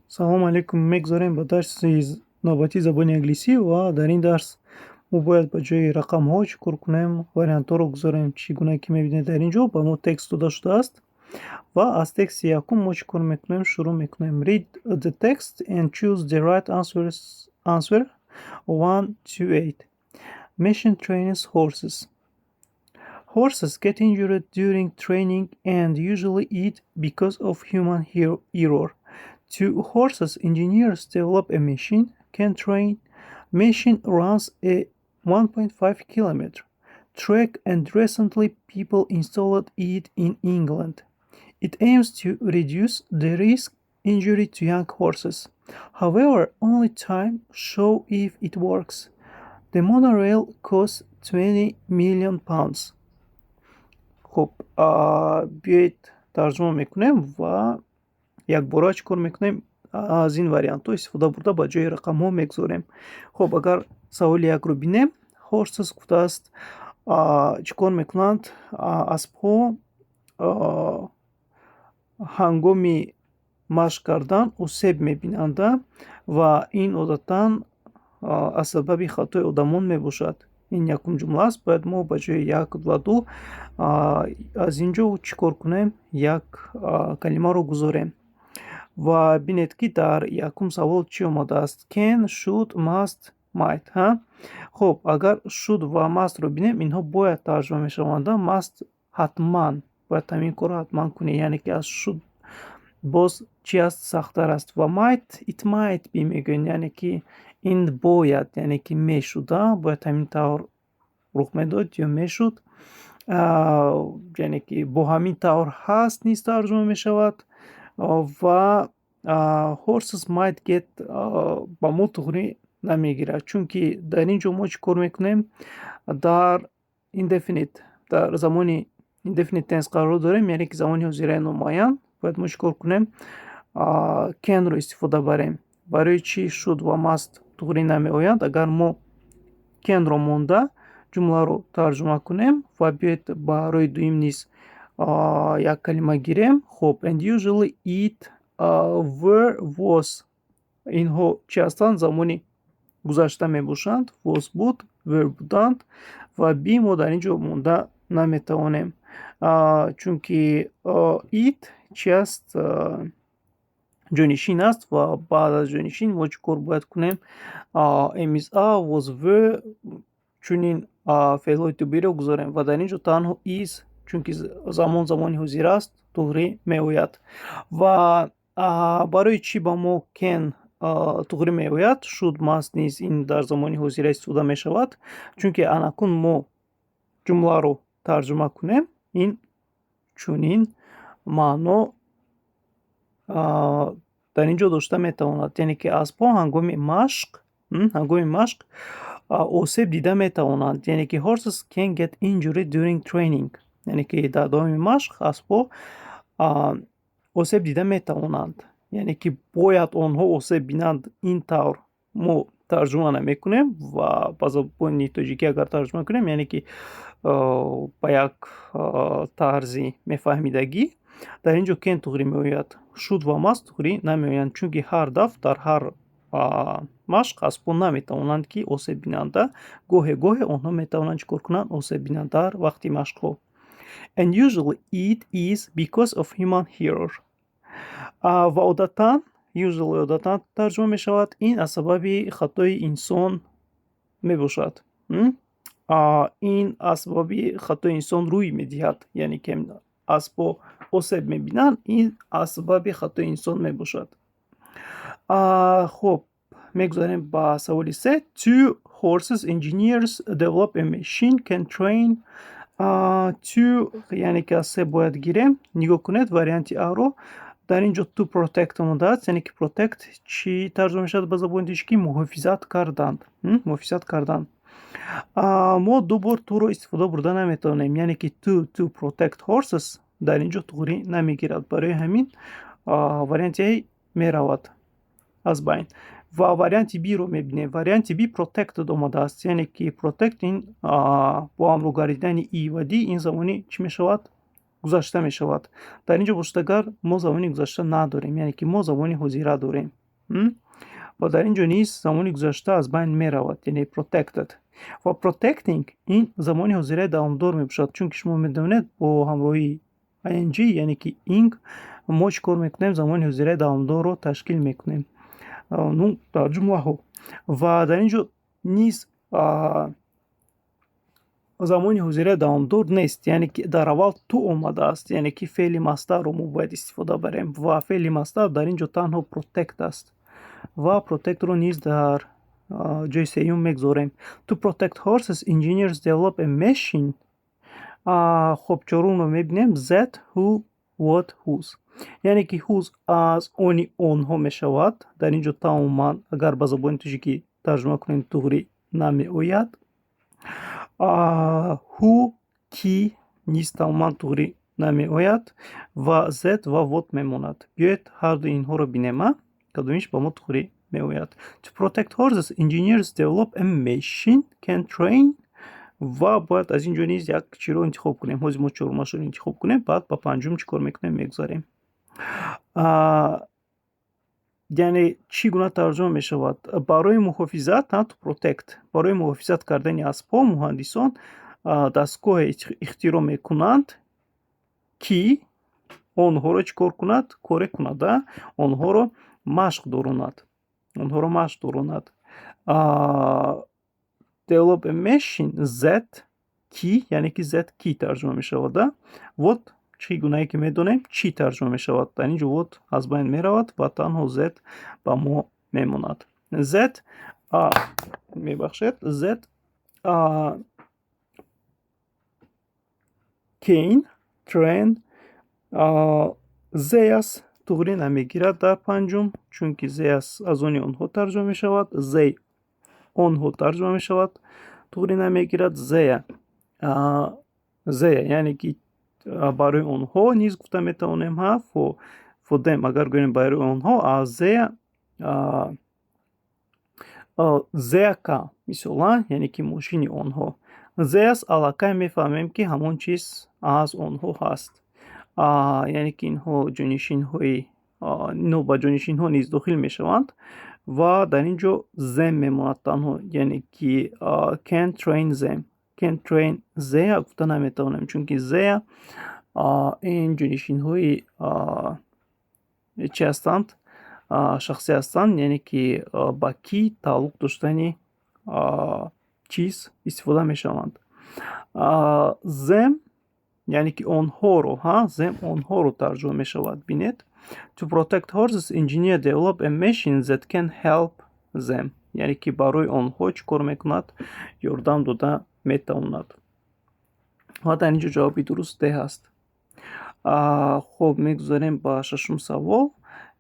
салом алейкум. Мегзарем ба дарси навбати забони англисӣ ва дар ин дарс мо бояд ба ҷои рақамҳо чӣ кор кунем, вариантҳоро гузорем. Чӣ гуна ки мебинед дар ин ҷо ба мо текст дода шудааст ва аз тексти якум мо чӣ кор мекунем? Шурӯъ мекунем. Read the text and choose the right answer 1 to 8. Machine trains horses. Horses get injured during training and usually eat because of human error. To horses, engineers develop a machine can train. Machine runs a 1.5 kilometer track and recently people installed it in England. It aims to reduce the risk injury to young horses. However, only time show if it works. The monorail costs 20 million pounds. خب بیایید ترجمه میکنیم و یک باره چی کار میکنیم؟ از این وریانت ها استفاده برده با جای رقم ها میگذاریم. خب اگر سوال یک رو بینیم، هورسز گفته است چی کار میکنند؟ اسب ها هنگامی مشق کردن اسیب میبینند و این عادتا از سبب خطای آدمان میباشد. این یکم جمله است. باید ما با جای یک و دو از اینجا چی کار کنیم؟ یک کلمه رو گذاریم و بینید که در یکم سوال چی آمده است؟ can, should, must, might. خب اگر should و must رو بینیم، اینها باید ترجمه میشوند. must حتما باید همین کار رو حتما کنی، یعنی که از should باز چی است؟ سخت‌تر است. و might it might be میگوین، یعنی که این باید، یعنی که میشود، باید همین طور رخ میداد یا میشد، یعنی که با همین طور هست نیست ترجمه میشود. و horses might get با ما طوری نمیگیره، چون که در اینجا ما چی کار میکنیم؟ در indefinite، در زمانی indefinite tense قرار داریم، یعنی که زمانی حاضره نمایان. باید ما چی کار کنیم؟ can رو استفاده بریم. برای چی should و must طوری نمی آیند؟ اگر ما can رو مونده جمله رو ترجمه کنیم و بیاید برای دویم نیز یک کلمه گیریم. خب and usually it were was، اینها چی هستند؟ زمانی گذشته می باشند. was بود، were بودند و بی ما در اینجا مونده نمیتوانیم، چون که it چی است؟ جانشین است و بعد از جانشین ما چی کار باید کنیم؟ is was were چونین فعل‌های طبیعی رو گذاریم و در اینجا تنها is، چون که زمانی حاضر است، طوری می آید. و برای چی با ما can طوری می آید؟ should must نیز این در زمانی حاضر استفاده می شود، چون که اناکون ما جمله رو ترجمه کنیم، این چونین معنا در اینجا داشته می تواند، یعنی که اسب‌ها هنگامی مشق آسیب دیده می توانند، یعنی که horses can get injured during training، یعنی که در دائم مشق اسب‌ها آسیب دیده می توانند، یعنی که باید آنها آسیب بینند. این طور ما ترجمه نمی کنیم و با زبان تاجیکی اگر ترجمه کنیم، یعنی که با یک طرزی میفهمیدگی. در اینجا can طوری می آید، should و must طوری نمی آیند، چون که هر دفعه در هر مشق اسب‌ها نمی توانند که آسیب بینند. گاهی آنها می توانند چیکار کنند؟ آسیب بینند در وقتی مشق‌ها. And usually it is because of human error. و عادتا ترجمه می شود این از سبب خطای انسان می باشد. این از سبب خطای انسان روی می دهد، یعنی که اسب‌ها آسیب می بینند، این از سبب خطای انسان می باشد. خب میگذاریم با سوال 3. Two horses engineers develop a machine can train. two یعنی که سه باید گیریم. نگاه کنید وریانت ا رو. در اینجا to protect آمده است، یعنی که protect چی ترجمه شد به زبان دیشکی؟ محافظت کردند. ما دو بار تو رو استفاده برده نمیتونیم، یعنی که to protect horses در اینجا طوری نمیگیرد، برای همین وریانت ای میرود از بین و وریانت بی رو میبینیم. وریانت بی protected آمده است، یعنی که protect این با هم رو گردیدن ای و دی این زمانی چی میشود؟ گذشته میشود. در اینجا گذشته‌گر ما زمانی گذشته نداریم، یعنی که ما زمانی حاضره داریم. و در اینجا نیز زمان گذشته از بین میرود، یعنی protected. و protecting این زمانی حاضره دوامدار میباشد، چون که شما میدونید با همراهی ing یعنی که ing ما چی کار میکنیم؟ زمانی حاضره دوامدار رو تشکیل میکنیم نو در جمله ها. و در اینجا نیز زمانی حاضره دوامدار نیست، یعنی که در اول تو اومده است، یعنی که فعل مصدر رو ما باید استفاده بریم و فعل مصدر در اینجا تنها protect است و protect رو نیز در جای سیوم میگذاریم. To protect horses engineers develop a machine. خب چارون رو میبینیم that, who, what, whose، یعنی که whose از اونی اونها میشود. در اینجا تماما اگر به زبان تاجیکی ترجمه کنیم طوری نمی آید. who کی نیست تماما طوری نمی آید و z و what میماند. بیایید هر دو اینها رو بینیم کدومیش با ما طوری می آید. To protect horses engineers develop a machine can train. و باید از اینجا نیز یک چی رو انتخاب کنیم. حاضر ما چهارماش رو انتخاب کنیم، بعد با پنجم چی کار میکنیم؟ میگذاریم. یعنی چی گونه ترجمه می شود؟ برای محافظت، to protect، برای محافظت کردن اسب‌ها مهندسان دستگاه اختراع میکنند که آنها رو چی کار کند؟ کار کند، آنها رو مشق داراند. develop a machine that کی یعنی که z کی ترجمه می شود. what چی گونه که می دونیم چی ترجمه می شود. در اینجا what از بین می رود و تنها z با ما می ماند. z می بخشید z کین ترین زیاس طوری نمی گیرد در پنجم، چون که زیاس از اونی آنها ترجمه می شود. زی آنها ترجمه می شود، طوری نمی گیرد. زیا یعنی که برای آنها نیز گفته می توانیم ها for them اگر گوییم برای آنها. زیاکا مثلا یعنی که ماشین آنها. زیاس علاقه می فهمیم که همون چیز از آنها هست، یعنی که اینها جانشین های با جانشین ها نیز داخل می شوند و در اینجا زم میماند تنها، یعنی که can train them. can train زیا گفته نمیتونم، چون که زیا این جانشین های چی هستند؟ شخصی هستند، یعنی که با کی تعلق داشتنی چیز استفاده می شوند. زم یعنی که آنها رو زم آنها رو ترجمه می شود. بینید To protect horses engineer develop a machine that can help them. یعنی که برای آنها چی کار میکند؟ یاردم داده میتواند. و در اینجا جوابی درست ده هست. خب میگذاریم با ششم سوال.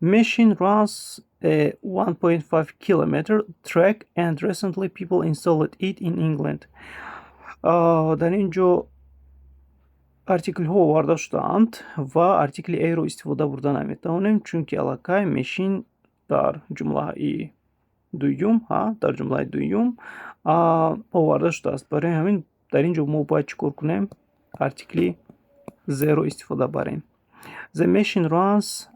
Machine runs a 1.5 kilometer track and recently people installed it in England. در اینجا ارتیکل ها آورده شدند و ارتیکل ای رو استفاده برده نمیتونیم، چون که علاقه ماشین در جمله دویم در جمله دویم آورده شده است. برای همین در اینجا ما باید چیکار کنیم؟ ارتیکل زیرو استفاده بریم. The machine runs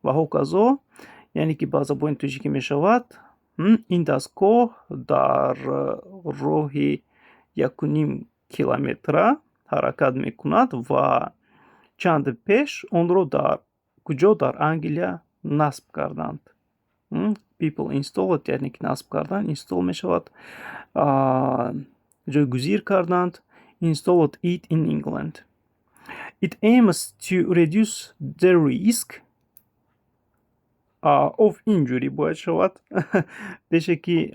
و هوکازو یعنی که با زبان تاجیکی می شود این دستگاه در راه 1.5 کیلومتر حرکت میکند و چند پیش اون رو در کجا؟ در انگلیا نصب کردند. people installed یعنی که نصب کردن، install می شود جایگزین کردند. installed it in England. It aims to reduce the risk of injury باید شود بشه که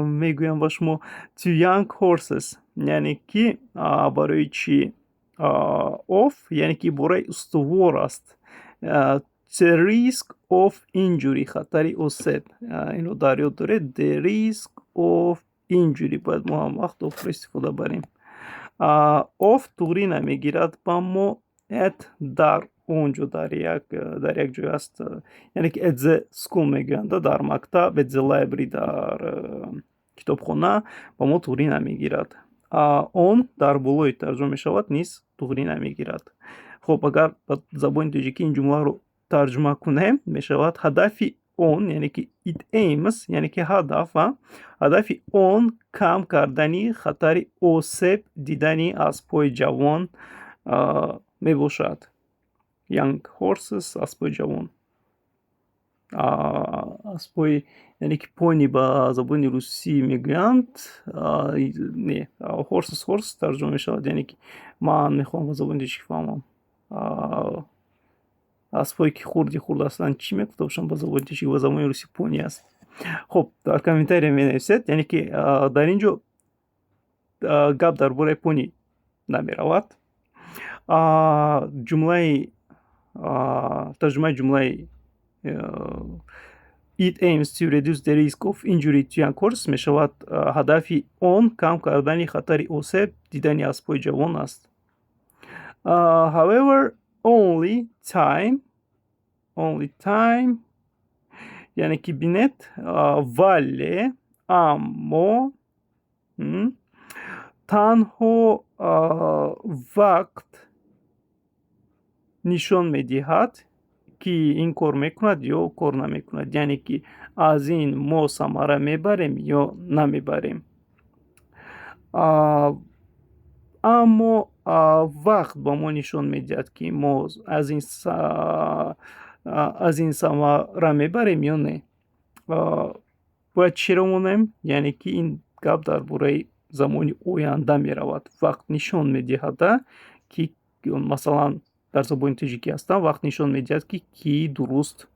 میگویم با شما to young horses یعنی که برای چی of یعنی که برای استوار است. the risk of injury خطری اوسد اینو در یاد داره. the risk of injury باید ما هم وقت of استفاده بریم. of طوری نمیگیرد با ما at در اونجا در یک جای است، یعنی که at the school میگویند در مکتب، at the library در کتابخانه با ما طوری نمیگیرد. اون در بالای ترجمه می شود نیز طوری نمیگیرد. خب اگر با زبان تاجیکی این جمله رو ترجمه کنیم می شود هدف on یعنی که it aims یعنی که هدفی on کم کردنی خطر آسیب دیدنی اسب‌های جوان میباشد. young horses اسب‌های جوان. اسب‌های یعنی که پونی با زبان روسی میگویند نه horse ترجمه میشود یعنی که من میخوام با زبان روسی فهمم اسبایی که خورد هستند چی میگفته باشم با زبان روسی و زبان روسی پونی است. خب در کامنتاری می نویسید یعنی که در اینجا گپ درباره پونی نمی رود. ترجمه جمله it aims to reduce the risk of injury to young horses می شود هدفی آن کم کردن خطر آسیب دیدن اسب‌های جوان است. However only time یعنی که بینید ولی اما تنها وقت نشان میدهد که این کار میکند یا کار نمیکند یعنی که از این ما ثمره میبریم یا نمیبریم. اما وقت با ما نشان میدهد که ما از این ثمره میبریم یا نه. باید چی رو مونیم یعنی که این گپ درباره زمانی آینده میرود. وقت نشان میدهد که مثلا در زبان تاجیکی هستم وقت نشان میدهد که کی درست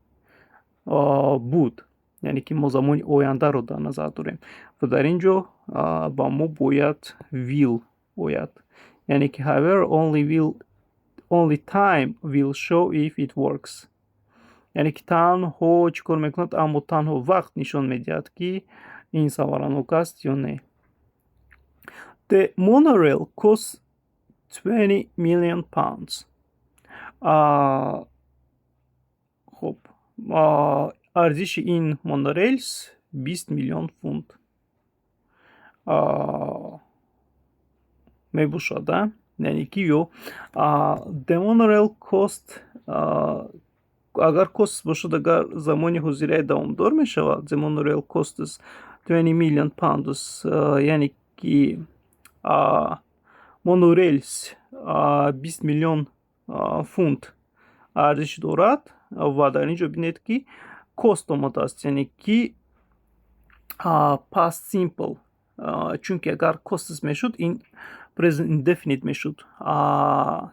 بود یعنی که ما زمان آینده رو در نظر داریم و در اینجا با ما باید will باید یعنی که however only time will show if it works یعنی که تنها چیکار میکند اما تنها وقت نشان میدهد که این سوارانوک است یا نه. The monorail costs 20 million pounds. خب ارزش این مونوریلز 20 میلیون پوند میباشد یعنی که یو the monorail cost اگر کوست باشد اگر زمانی حضوری دوامدار می شود the monorail costs 20 million pounds یعنی که مونوریلز 20 میلیون فونت ارزش دارد و در اینجا بینید که کوست آمده است یعنی که past simple چون که اگر کوستس میشد این present indefinite میشد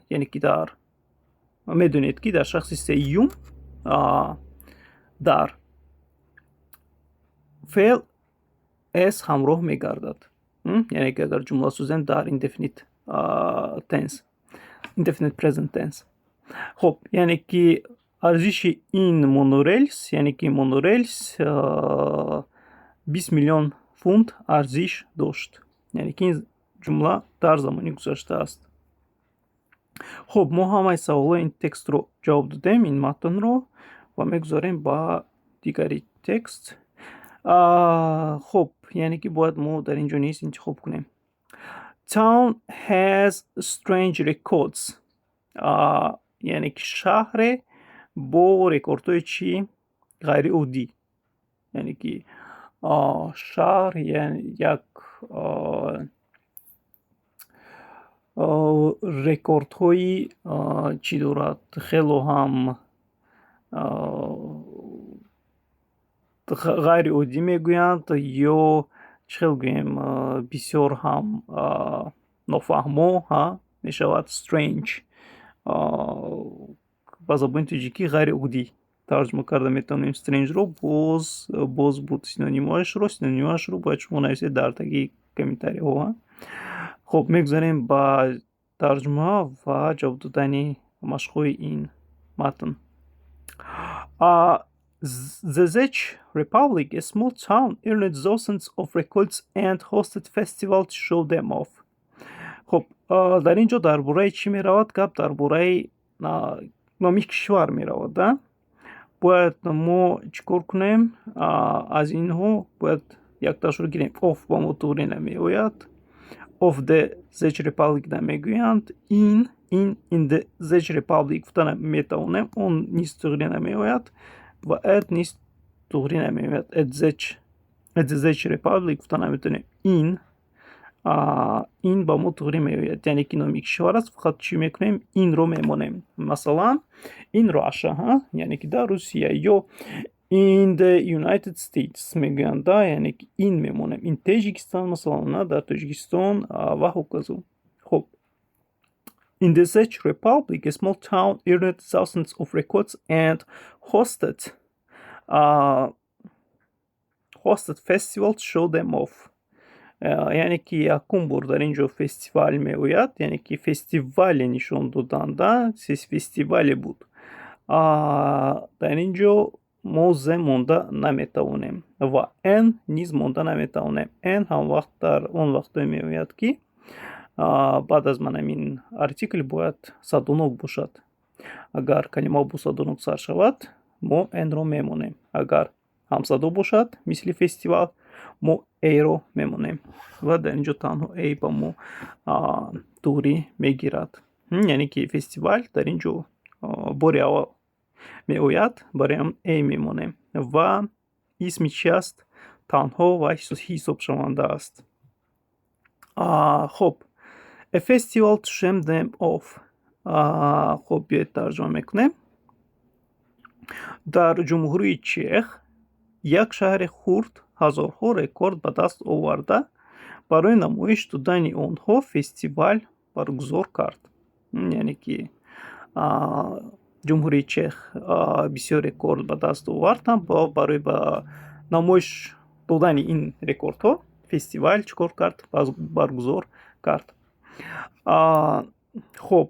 یعنی که در میدونید که در شخص سیوم در فعل اس همراه میگردد یعنی که اگر جمله سوزن در indefinite tense indefinite present tense. خب یعنی که ارزش این مونوریلز یعنی که مونوریلز 20 میلیون پوند ارزش داشت یعنی که این جمله در زمانی گذشته است. خب ما همه سوال این تکست رو جواب دادیم این متن رو و میگذاریم با دیگری تکست. خب یعنی که باید ما در اینجا نیست انتخاب کنیم. Town has strange records یعنی که شهر با رکوردهای چی غیر عادی یعنی که شهر یعنی یک رکوردهای چی دارد خیلی هم غیر عادی میگویند یا چه گوییم بسیار هم نافهمو میشود strange با زبان تاجیکی غیر عادی ترجمه کرده میتونیم strange رو باز بود سینونیمش رو باید شما نویسید در تگی کامنتاری ها. خب میگذاریم با ترجمه و جواب دادن مشق‌های این متن. The Czech Republic, a small town, earned dozens of records and hosted festivals to show them off. خب در اینجا درباره چی می رود؟ گپ درباره نامی کشور می رود. باید ما چیکار کنیم؟ از اینها باید یک تاش رو گیریم. off با ما طوری نمی آید. of the Czech Republic نمیگویند. in the Czech Republic گفتن میتوانیم. اون نیست طوری نمی آید و ات نیست туғри намеояд. At the Czech Republic гуфтан наметонем ин ба мо туғри меояд, яъне ки номи кишвар аст, фақат чӣ мекунем, инро мемонем. Масалан, инро аша, яъне ки дар Русия ё in the United States мегӯянд, яъне ки ин мемонем. In Таҷикистон масалан, дар Тоҷикистон ва ҳоказо. Хуб. In the Czech Republic, a small town earned thousands of records and hosted festivals to show them off. яъне ки якум бор дар ин ҷо фестивал меояд, яъне ки фестивале нишон доданда, фестивале буд. дар ин ҷо мо з монда наметавонем ва n низ монда наметавонем. n ҳам вақт дар он вақтое меояд ки баъд аз манамин артикл бояд садонок бошад. агар калима бо садонок сар шавад, мо n-ро мемонем. агар ҳамсадо бошад, мисли фестивал, мо a-ро мемонем. ва дар ин ҷо танҳо a ба мо туғри мегирад. яъне ки фестивал дар ин ҷо бори аввал меояд, бароям a мемонем. ва исми чи аст? Танҳо ва ҳисобшаванда аст. хуб. A festival to show them off. хуб, биёед тарҷума мекунем. дар ҷумҳурии Чех як шаҳри хурд ҳазорҳо рекорд ба даст оварда, барои намоиш додани онҳо фестивал баргузор кард. яъне ки ҷумҳурии Чех бисёр рекорд ба даст овардам, барои ба намоиш додани ин рекордҳо фестивал чикор кард? Баргузор кард. хуб,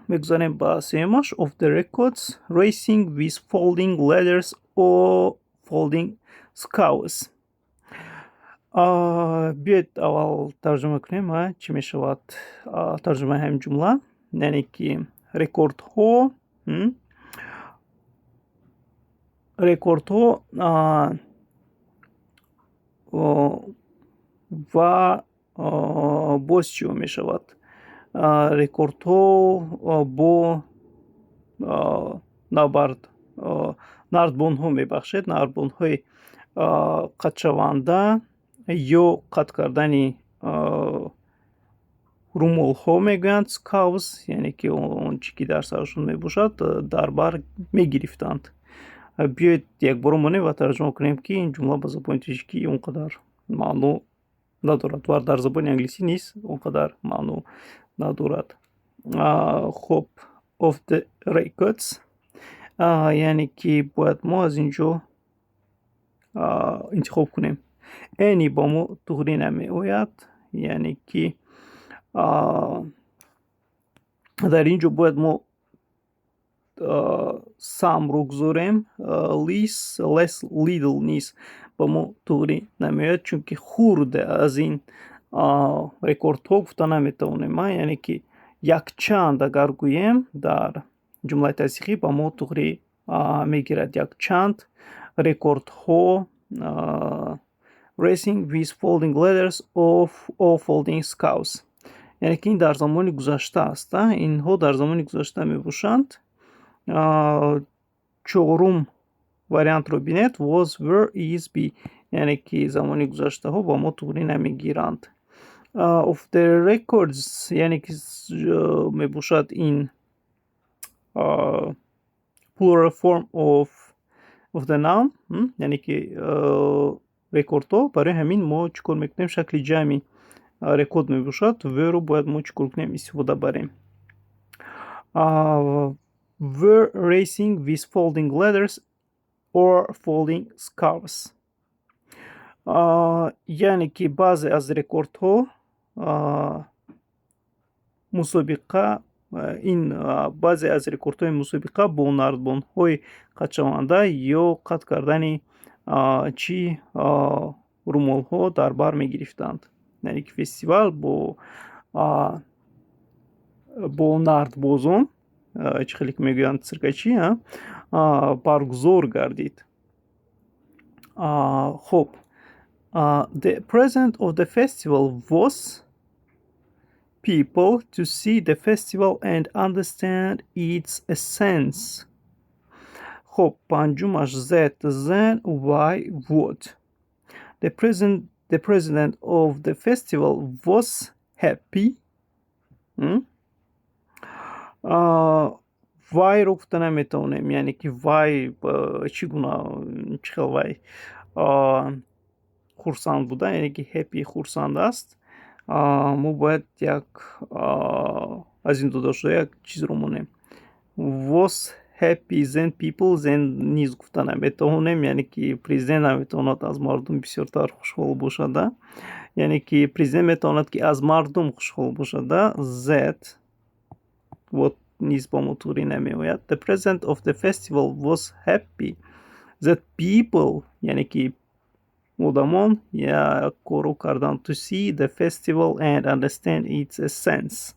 мегузарем ба сеюмаш. Of the records, racing with folding ladders or folding scows. биёед аввал тарҷума кунем, чӣ мешавад тарҷумаи ҳамин ҷумла. яъне ки рекордҳо ва боз чӣ мешавад? рекордҳо бо нардбонҳо мебахшед, нардбонҳои қатшаванда ё қатъ кардани румолҳо мегӯянд, scouts, яъне ки он чӣ ки дар сарашон мебошад, дар бар мегирифтанд. биёед якбор монем ва тарҷума кунем ки ин ҷумла ба забони тоҷикӣ он қадар маъно надорад ва дар забони англисӣ низ он қадар маъно надорад. хуб. Of the records, яъне ки бояд мо аз ин ҷо интихоб кунем. n ба мо туғри намеояд, яъне ки дар ин ҷо бояд мо самро гузорем. Little низ ба мо туғри намеояд, чунки хурд аз ин рекордҳо гуфта наметавонем. яъне ки якчанд агар гӯем дар ҷумлаи тавсиқӣ ба мо туғри мегирад. якчанд рекордҳо racing with folding ladders or folding scows. яъне ки ин дар замони гузашта аст. инҳо дар замони гузашта мебошанд. чорум вариантро бинед. Was, were, is, be. яъне ки замони гузаштаҳо ба мо туғри намегиранд. Of the records, яъне ки мебошад ин plural form of the noun, яъне ки рекордҳо, барои ҳамин мо чӣ кор мекунем? шакли ҷамъи рекорд мебошад. веро бояд мо чӣ кор кунем? истифода барем. Were racing with folding ladders or folding scarves. яъне ки баъзе аз рекордҳо мусобиқа баъзе аз рекордҳои мусобиқа бо нардбонҳои қатшаванда ё қатъ кардани чӣ румолҳо дар бар мегирифтанд. яъне ки фестивал бо нардбозон, чӣ хеле ки мегӯянд циркачӣ, баргузор гардид. хуб. The present of the festival was people to see the festival and understand its essence. خب پنجمش Z then why what. The president of the festival was happy. وای رو گفته نمیتونیم، یعنی که وای چی وای خورسند بودن، یعنی که هپی خورسند است. ما باید یک از این دو داشته یک چیز رو مونیم. was happy then people then نیز گفته نمیتونیم، یعنی که پریزیدنت نمیتوند از مردم بسیارتر خوشحال باشد، یعنی که پریزیدنت میتواند که از مردم خوشحال باشد. that what نیز با موتوری نمیآید. The president of the festival was happy that people یعنی که مردمان یا کارو کردن to see the festival and understand its essence.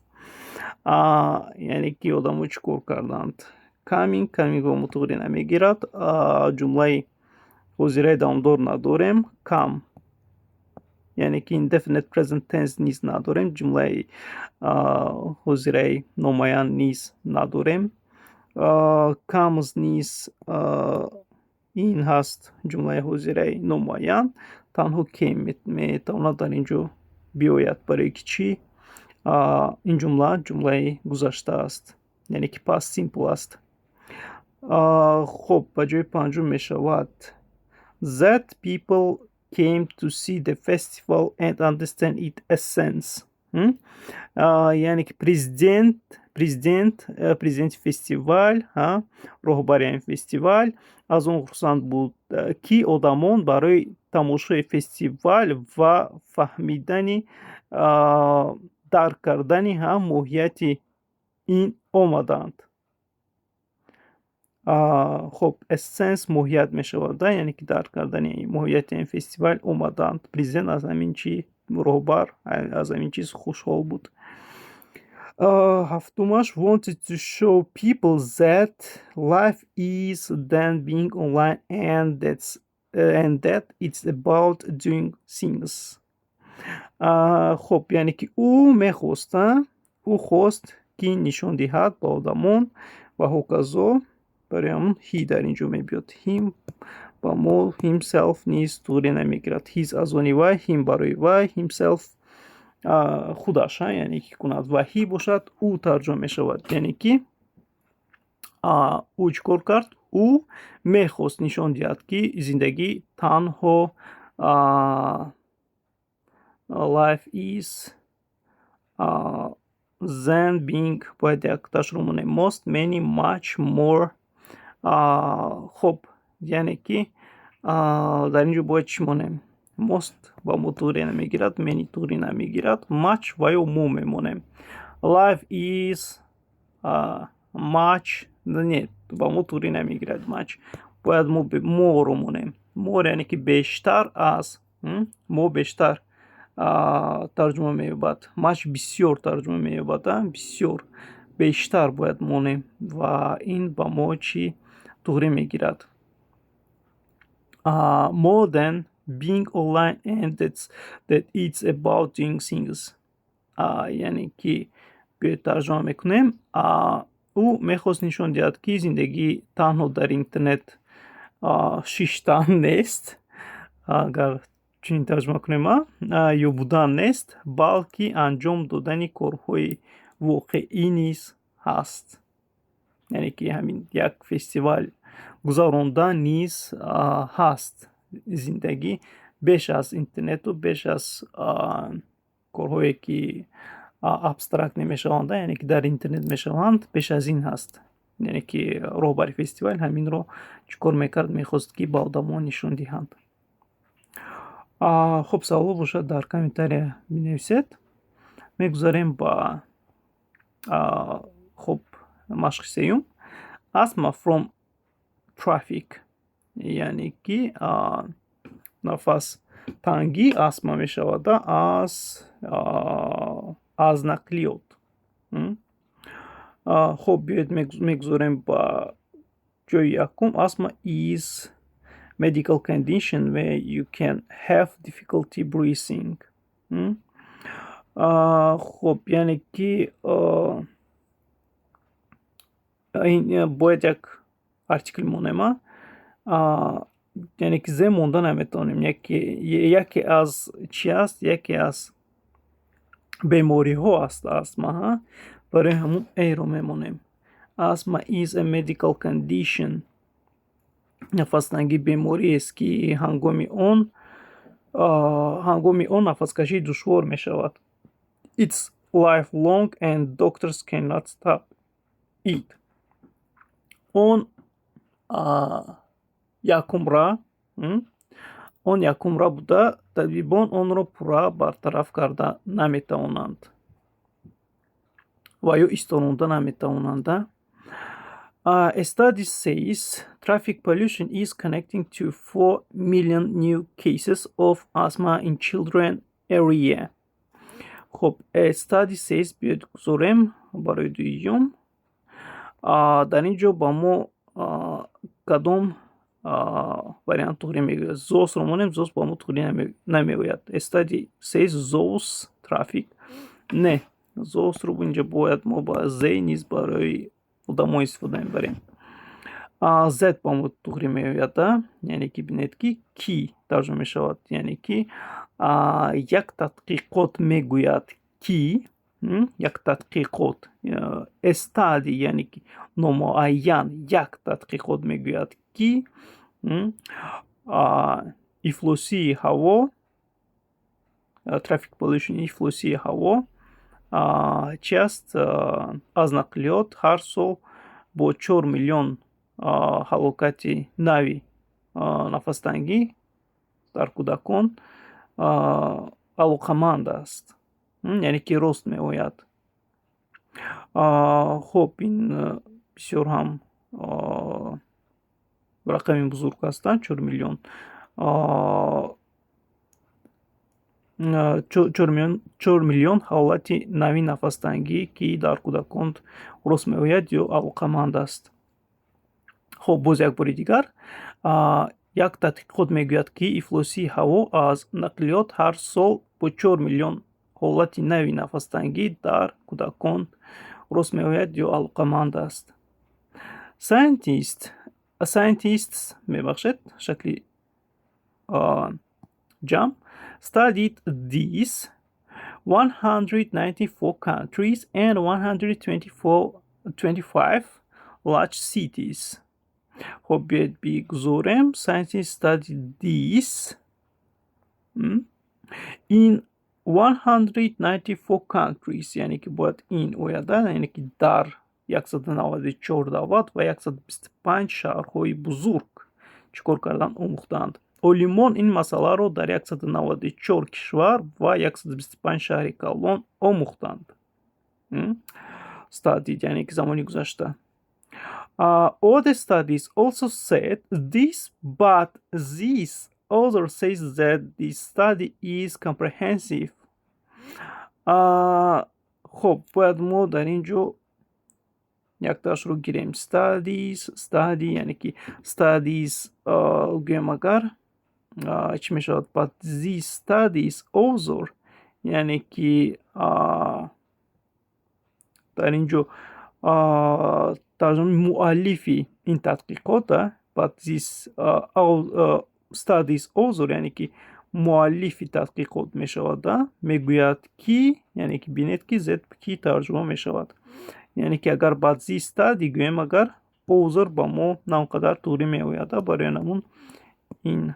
یعنی که آدمو چی کار کردند. coming با موتوری نمیگیرد. جمله حاضره دامدار نداریم. come یعنی که indefinite present tense نیز نداریم. جمله حاضره نمایان نیز نداریم. comes نیز این هست جمله حاضره نمایان. تنها came میتواند در اینجا بیاید، برای که چی؟ این جمله گذشته است، یعنی که past simple است. خب به جای پنجم می شود that people came to see the festival and understand its essence. یعنی که президент фестиваль роҳбари фестиваль аз он хурсанд буд ки одамон барои тамошои фестиваль ва фаҳмидани дарк кардани моҳияти ин омаданд. خب essence моҳият мешавад، яъне ки дарк кардани моҳияти ин фестиваль омаданд. президент аз ҳамин чи роҳбар аз ҳамин чиз хушҳол буд. Haftumash wanted to show people that life is than being online and that it's about doing things. خب یعنی که او خواست که نشان دهد با آدمان و هوکازو، برای همون هی در اینجا میبید. him با ما himself نیست طوری نمیگیرد. his از آنی وای، him برای وای، himself خودش، یعنی که کند و هی باشد او ترجمه می شود، یعنی که او چکار کرد؟ او میخواست نشان دهد که زندگی تنها life is than being باید یک تشروع مونه most many much more. خب یعنی که در اینجا باید چی مونه؟ most با مو طوری نمیگیرد، many طوری نمیگیرد، much و یا مو میمونه. life is much نه با مو طوری نمیگیرد، much باید مو رو مونه. more یعنی که بیشتر از، مو بیشتر ترجمه میبود. much بسیار ترجمه میبود، بسیار بیشتر باید مونه و این با ما چی طوری میگیرد؟ more than being online and that it's about doing things. یعنی که به ترجمه میکنیم او میخواست نشان دهد که زندگی تنها در اینترنت شیشتن نیست، اگر چنین ترجمه کنیم، یا بودن نیست، بلکه انجام دادن کارهای واقعی نیز هست. یعنی که همین یک فستیوال گذراندن نیز هست. زندگی بیش از اینترنت و بیش از کارهایی که ابسترکت نمیشوند، یعنی که در اینترنت میشوند، بیش از این هست. یعنی که رهبر فستیوال همین رو چیکار میکرد؟ میخواست که با آدمان نشون دهند. خب سوال باشد در کامنتاری بنویسید. میگذاریم با خب مشق سیوم. asthma from traffic، یعنی که نفس تنگی asthma می شود از نقلیات. خب بیاید میگذاریم با جای یکم. asthma is medical condition where you can have difficulty breathing. خب یعنی که این باید یک артикл монема, яъне ки зе монда наметавонем. Яке аз чӣ аст? Яке аз бемориҳо аст астма. Барои ҳамун эро мемонем. Asthma is a medical condition. нафастангӣ бемориест ки ҳангоми он нафаскашӣ душвор мешавад. It's lifelong and doctors cannot stop it. Он якумра буда табибон онро пурра бартараф карда наметавонанд ва ё истононда наметавонанд. A study says traffic pollution is connecting to 4 million new cases of asthma in children every year. خب a study says بیاید گذاریم برای دویوم. در اینجا با ما کدام вариант туғри мегӯяд? ZOS ро монем, ZOS ба мо туғри намегӯяд. A study says ZOS traffic. Не, ZOS ро инҷа бояд мо ба Z низ барои одамо истифода мебарем. Z ба мо туғри мегӯяд, яъне ки бинед ки ки тарҷума мешавад, яъне ки як тадқиқот мегӯяд ки, як тадқиқот, study яъне ки номуайян, як тадқиқот мегӯяд ки ифлосии ҳаво, traffic pollution, ифлосии ҳаво чӣ аст? Аз нақлиёт ҳар сол бо 4 миллион ҳалокати нави нафастангӣ дар кӯдакон алоқаманд аст, яъне ки рост меояд. хуб ин бисёр ҳам рақами бузург ҳастанд. 4 миллион 4 миллион ҳолати нави нафастангӣ ки дар кӯдакон рост меояд ё алоқаманд аст. хуб боз як бори дигар як тадқиқот мегӯяд ки ифлосии ҳаво аз нақлиёт ҳар сол бо 4 миллион ҳолати нави нафастангӣ дар кӯдакон рост меояд ё алоқаманд аст. Scientists мебахшед шакли ҷамъ studied these 194 countries and 125 large cities. خب بیاید بگذاریم. Scientists studied these in 194 countries, یعنی که باید این اویده، یعنی که در 194 давлат ва 125 шаҳрҳои бузург чикор кардан омӯхтанд. олимон ин масъаларо дар 194 кишвар ва 125 шаҳри калон омӯхтанд. Studied яъне ки замони гузашта. Other studies also said this, but this author says that this study is comprehensive. خب باید ما در اینجا یک تاش رو گیریم. study یعنی که studies گویم اگر چی می شود؟ but these studies author یعنی که در اینجا ترجمه مؤلفی این تحقیقات but these studies author یعنی که مؤلفی تحقیقات می شود میگوید کی، یعنی که بینید که زد کی ترجمه می شود. یعنی که اگر بعد زی study گویم اگر author با ما ناقدر توری می آید. برای نمون این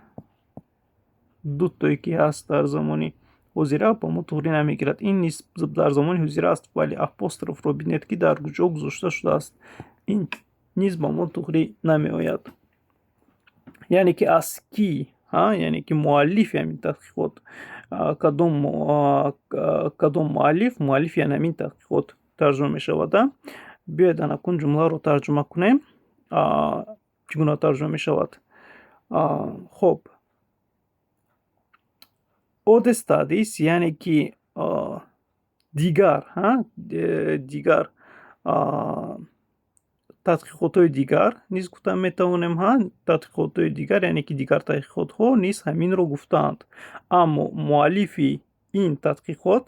دوتایی که هست در زمانی حضیره با ما توری نمی گیرد. این نیست در زمانی حضیره است ولی اپوستروف رو بینید که در کجا گذاشته شده است. این نیز با ما توری نمی آید. یعنی که از کی، یعنی که مؤلف همین تحقیقات کدام مؤلف یعنی همین تحقیقات ترجمه می شود. بیاید نکن جمله رو ترجمه کنیم. چگونه ترجمه می شود؟ خب other studies یعنی که دیگر тадқиқотҳои дигар низ гуфта метавонем. Тадқиқотҳои дигар яъне ки дигар тадқиқотҳо низ ҳаминро гуфтаанд. аммо муаллифи ин тадқиқот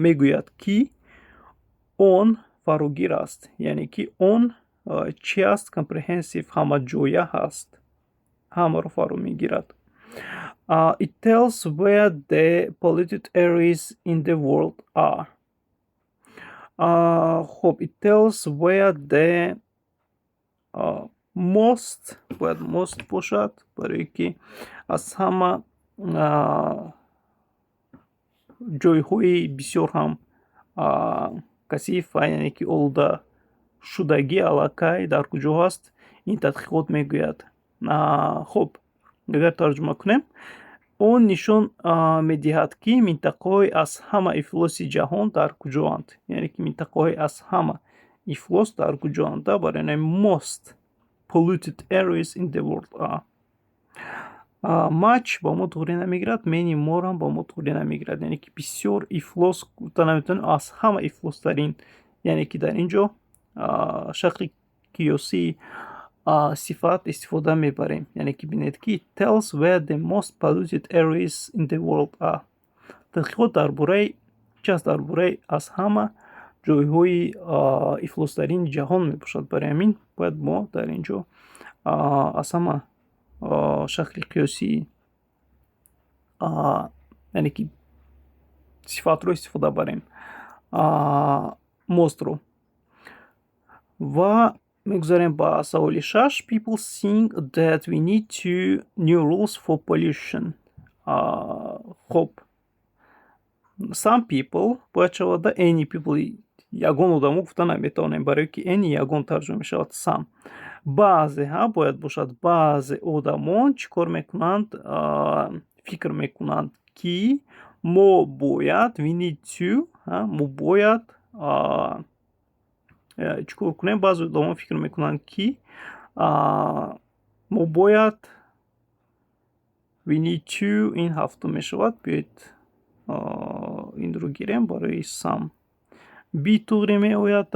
мегӯяд ки он фарогир аст, яъне ки он چی است؟ comprehensive همه‌جویه هست، همه رو فرو میگیرد. It tells where the polluted areas in the world are. خب it tells where the most باید most باشد برای که از همه جایهای بسیار هم کثیف و یعنی که آلوده شدگی علاقه در کجا هست این تحقیقات میگوید. خب اگر ترجمه کنیم اون نشون میدهد که منطقه‌های از همه افلاس جهان در کجااند، یعنی که منطقه‌های از همه افلاس در کجااند برای most polluted areas in the world are. much با ما طوری نمیگیرد، many more هم با ما طوری نمیگیرد، یعنی که بسیار افلاس نمیتونه از همه افلاس ترین، یعنی که در اینجا شکل قیاسی صفت استفاده میبریم، یعنی که بینید که it tells where the most polluted areas in the world are. تحقیقات درباره چه است؟ درباره از همه جایهای افلاس ترین جهان میباشد. برای همین باید ما در اینجا از همه شکل قیاسی یعنی که صفت رو استفاده بریم most رو. و میگذاریم با سوال 6. People think that we need to new rules for pollution. خب some people باید شود any people یگان آدمو گفتن نمیتونیم برای که any یگان ترجمه میشود some. بعضی ها باید باشد بعضی آدمان چیکار میکنند؟ فکر میکنند که ما باید we need to ما باید چیکار کنیم؟ بعضی آدمان فکر میکنند که ما باید we need to این هفته میشود. بیاید این رو گیریم برای some بی طوری می آید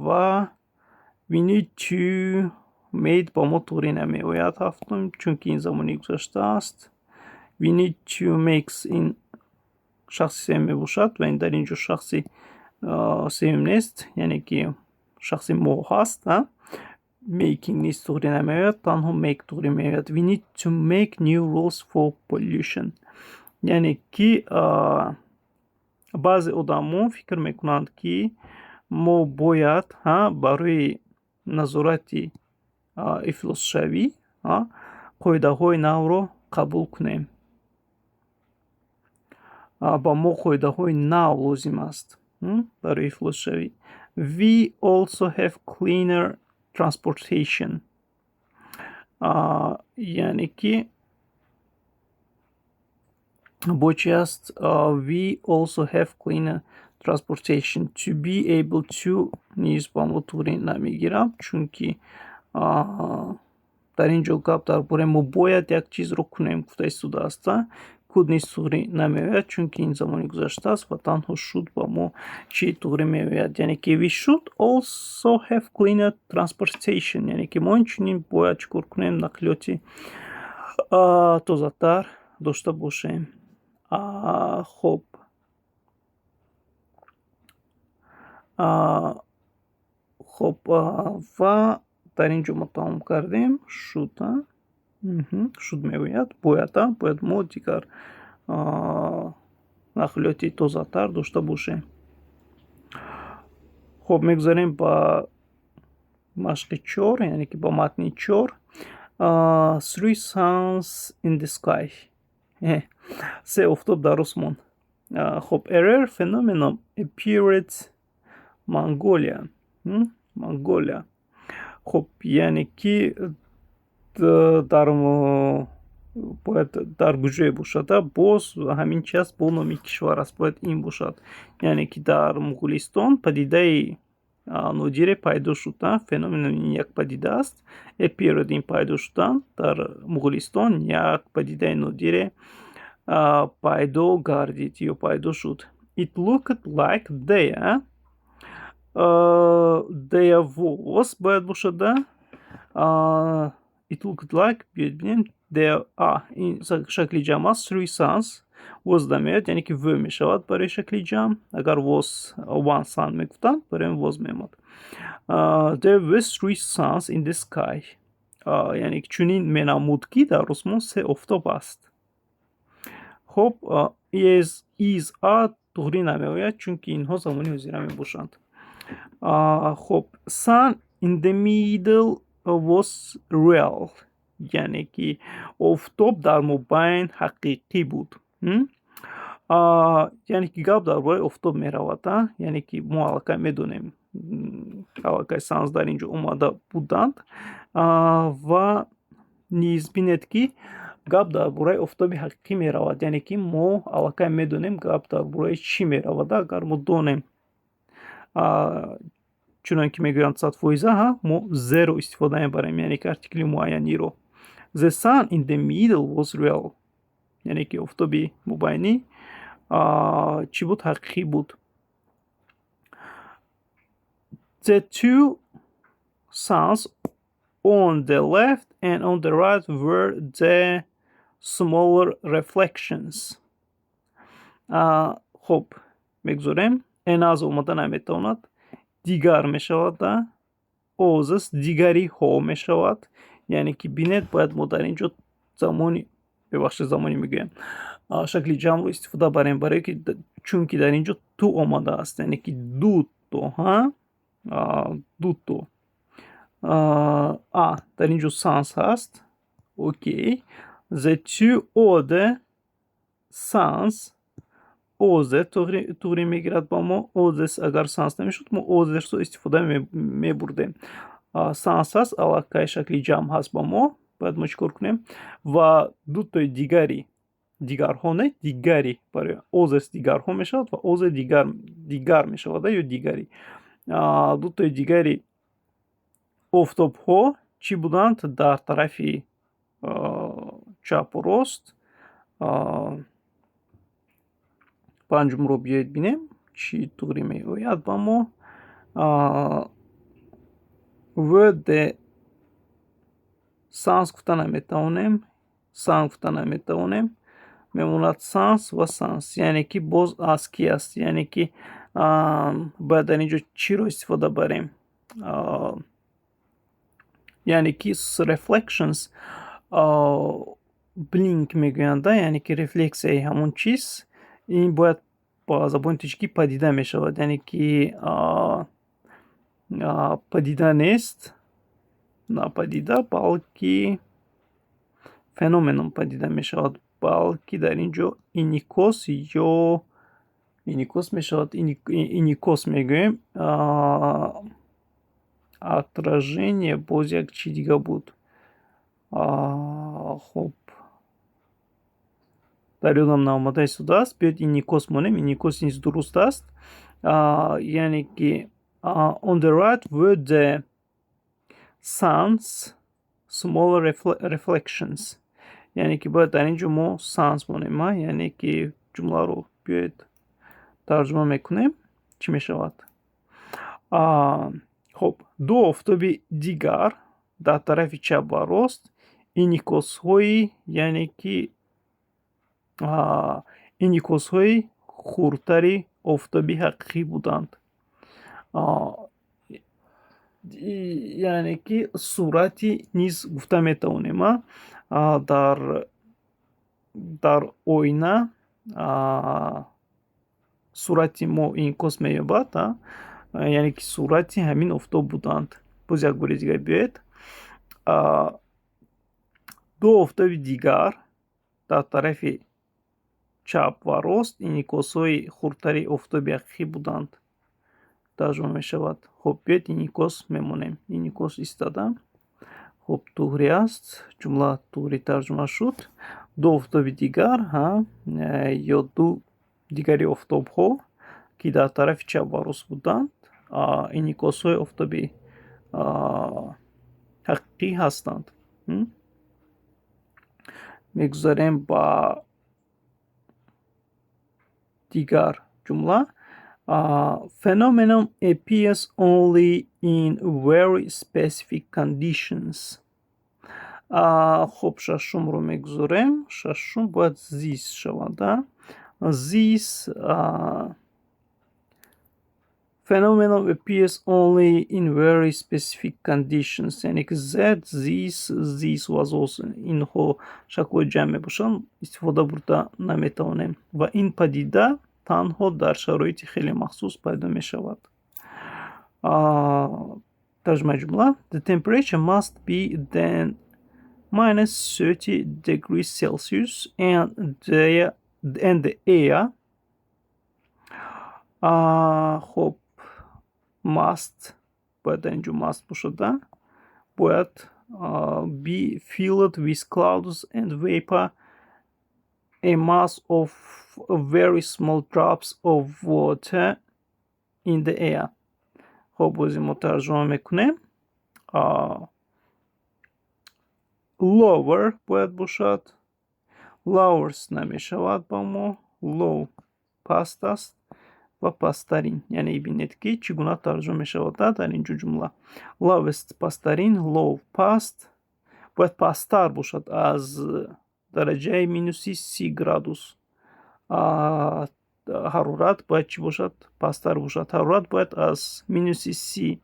و we need to made با ما طوری نمی آید هفتم چون که این زمانی گذاشته است. we need to makes این شخصی سیم می باشد و این در اینجا شخصی سیم نیست، یعنی که شخصی ما هست. making نیست طوری نمی آید، تنها make طوری می آید. we need to make new rules for pollution، یعنی که بعضی آدم‌ها فکر میکنند که ما باید برای نظارت افلاس شوی قاعده های نو رو قبول کنیم. با ما قاعده های نو لازم است برای افلاس شوی. We also have cleaner transportation، یعنی که با چی است؟ we also have cleaner transportation to be able to نیز با ما طوری نمیگیرم چون که در اینجا گپ درباره ما باید یک چیز رو کنیم گفته ایستاده است. کود نیست طوری نمیوید چون که این زمانی گذشته است و تنها شد با ما چی طوری میوید، یعنی که we should also have cleaner transportation، یعنی که ما اینچنین باید چکار کنیم؟ نقلیاتی تازه تر داشته باشیم. خب خب و در اینجا ما تمام کردیم. شد میگوید باید ما دیگر نقلیاتی تازه تر داشته باشیم. خب میگذاریم با مشق 4، یعنی که با متن 4. Three suns in the sky، 3 آفتاب در آسمان. خب a rare phenomenon appeared Mongolia. خب یعنی که باید در گوشه باشد. باز همین چیز با نامی کشور است باید این باشد، یعنی که در مغولستان پدیده نادیر پیدا شدن فنومن یک پدیده است. appeared این پیدا شدن در مغولستان یک پدیده نادیر پیدا گردید یا پیدا شد. It looked like there was باید باشد. It looked like there are این شکل جمع است. Three suns was дамеояд, яъне ки v мешавад барои шакли ҷамъ. Агар was one sun мегуфтанд, барои он was меомад. There were 3 suns in the sky. Яъне ки чунин менамуд ки дар осмон 3 офтоб аст. хоб is a туғрӣ намеояд, чунки инҳо замони ҳозира мебошанд. хоб sun in the middle was real. яъне ки офтоб дар мобайн ҳақиқӣ буд. яъне ки гап дар бораи офтоб меравад. яъне ки мо аллакай медонем аллакай санс дар инҷо омада буданд ва низ бинед ки гап дар бораи офтоби ҳақиқӣ меравад. яъне ки мо аллакай медонем гап дар бораи чӣ меравад. агар мо донем чунон ки мегӯянд 100% мо zero истифода мебарем, яъне ки артикли муайяниро. The sun in the middle was real. яъне ки офтоби мубайнӣ чӣ буд? ҳақиқӣ буд. The two suns on the left and on the right were the smaller reflections. хоб мегузорем эн аз омада наметавонад, дигар мешавад, озас дигариҳо мешавад. яъне ки бинед бояд мо дар инҷо замони замони мегӯям шакли ҷамъро истифода барем, барое ки чунки дар инҷо ту омадааст, яъне ки дуто дуто дар инҷо sans ҳаст. окей. The two other sans озе туғрӣ мегирад ба мо. озес агар sans намешуд, мо озесро истифода мебурдем. sans ҳаст, аллакай шакли ҷамъ ҳаст ба мо. бояд мо чӣ кор кунем? ва дутои дигари, дигарҳо не, дигари, барои озес дигарҳо мешавад ва озе дигар мешавад ё дигари. дутои дигари офтобҳо чӣ буданд? дар тарафи чапу рост. панҷумро биёед бинем чӣ туғрӣ меояд ба мо. вд санс гуфта наметавонем, сан гуфта наметавонем, мемонад санс ва санс. яъне ки боз аз ки аст? яъне ки бояд дар инҷо чиро истифода барем? яъне ки reflections blink мегӯянд, яъне ки рефлексияи ҳамон чиз. ин бояд ба забони тоҷикӣ падида мешавад, яъне ки падида нест, на падида, балки феноменон падида мешавад, балки дар инҷо иникос ё иникос мешавад. иникос мегӯем. отражение боз як чӣ дига буд. хоб дар ёдам наомада истодааст. биёед иникос монем. иникос низ дуруст аст. яъне ки on the right were the sun's smaller reflections. яъне ки бояд дар инҷо мо sans монем. яъне ки ҷумларо биёед тарҷума мекунем, чӣ мешавад? хоб ду офтоби дигар дар тарафи чап ва рост иникосҳои, яъне ки иникосҳои хурдтари офтоби ҳақиқӣ буданд. яъне ки сурати низ гуфта метавонем. дар оина сурати мо инъикос меёбад, яъне ки сурати ҳамин офтоб буданд. боз як бори дигар биёед. ду офтоби дигар дар тарафи чап ва рост инъикосҳои хурдтари офтоби ҳақиқӣ буданд. тарҷума мешавад. хоб биёед инъикос мемонем. инъикос истада. хоб туғрӣ аст. ҷумла туғрӣ тарҷума шуд. ду офтоби дигар ё ду дигари офтобҳо ки дар тарафи чап ва рост буданд инъикосҳои офтоби ҳақиқӣ ҳастанд. мегузарем ба дигар ҷумла. Phenomenon appears only in very specific conditions. خب шашумро мегузорем. Шашум бояд this шавад. This phenomenon appears only in very specific conditions. یعنی که that, this was also اینҳо шаклҳои ҷамъ мебошанд, истифода бурда наметавонем ва ин падида танҳо дар шароити хеле махсус пайдо мешавад. Тарҷумаи ҷумла: The temperature must be then minus 30 degrees Celsius and the air خب must باید در اینجا must باشد. باید be filled with clouds and vapor, a mass of very small drops of water in the air. خب بازی ما ترجمه میکنیم. lower باید باشد. lowers نمیشود با ما. low پست است و پسترین. یعنی ببینید که چگونه ترجمه میشود در اینجا جمله. lowest پسترین، low پست. باید پستر باشد از درجه مینوسی 30 گرادوس. حرارت باید چی باشد؟ پستر باشد. حرارت باید از مینوسی 30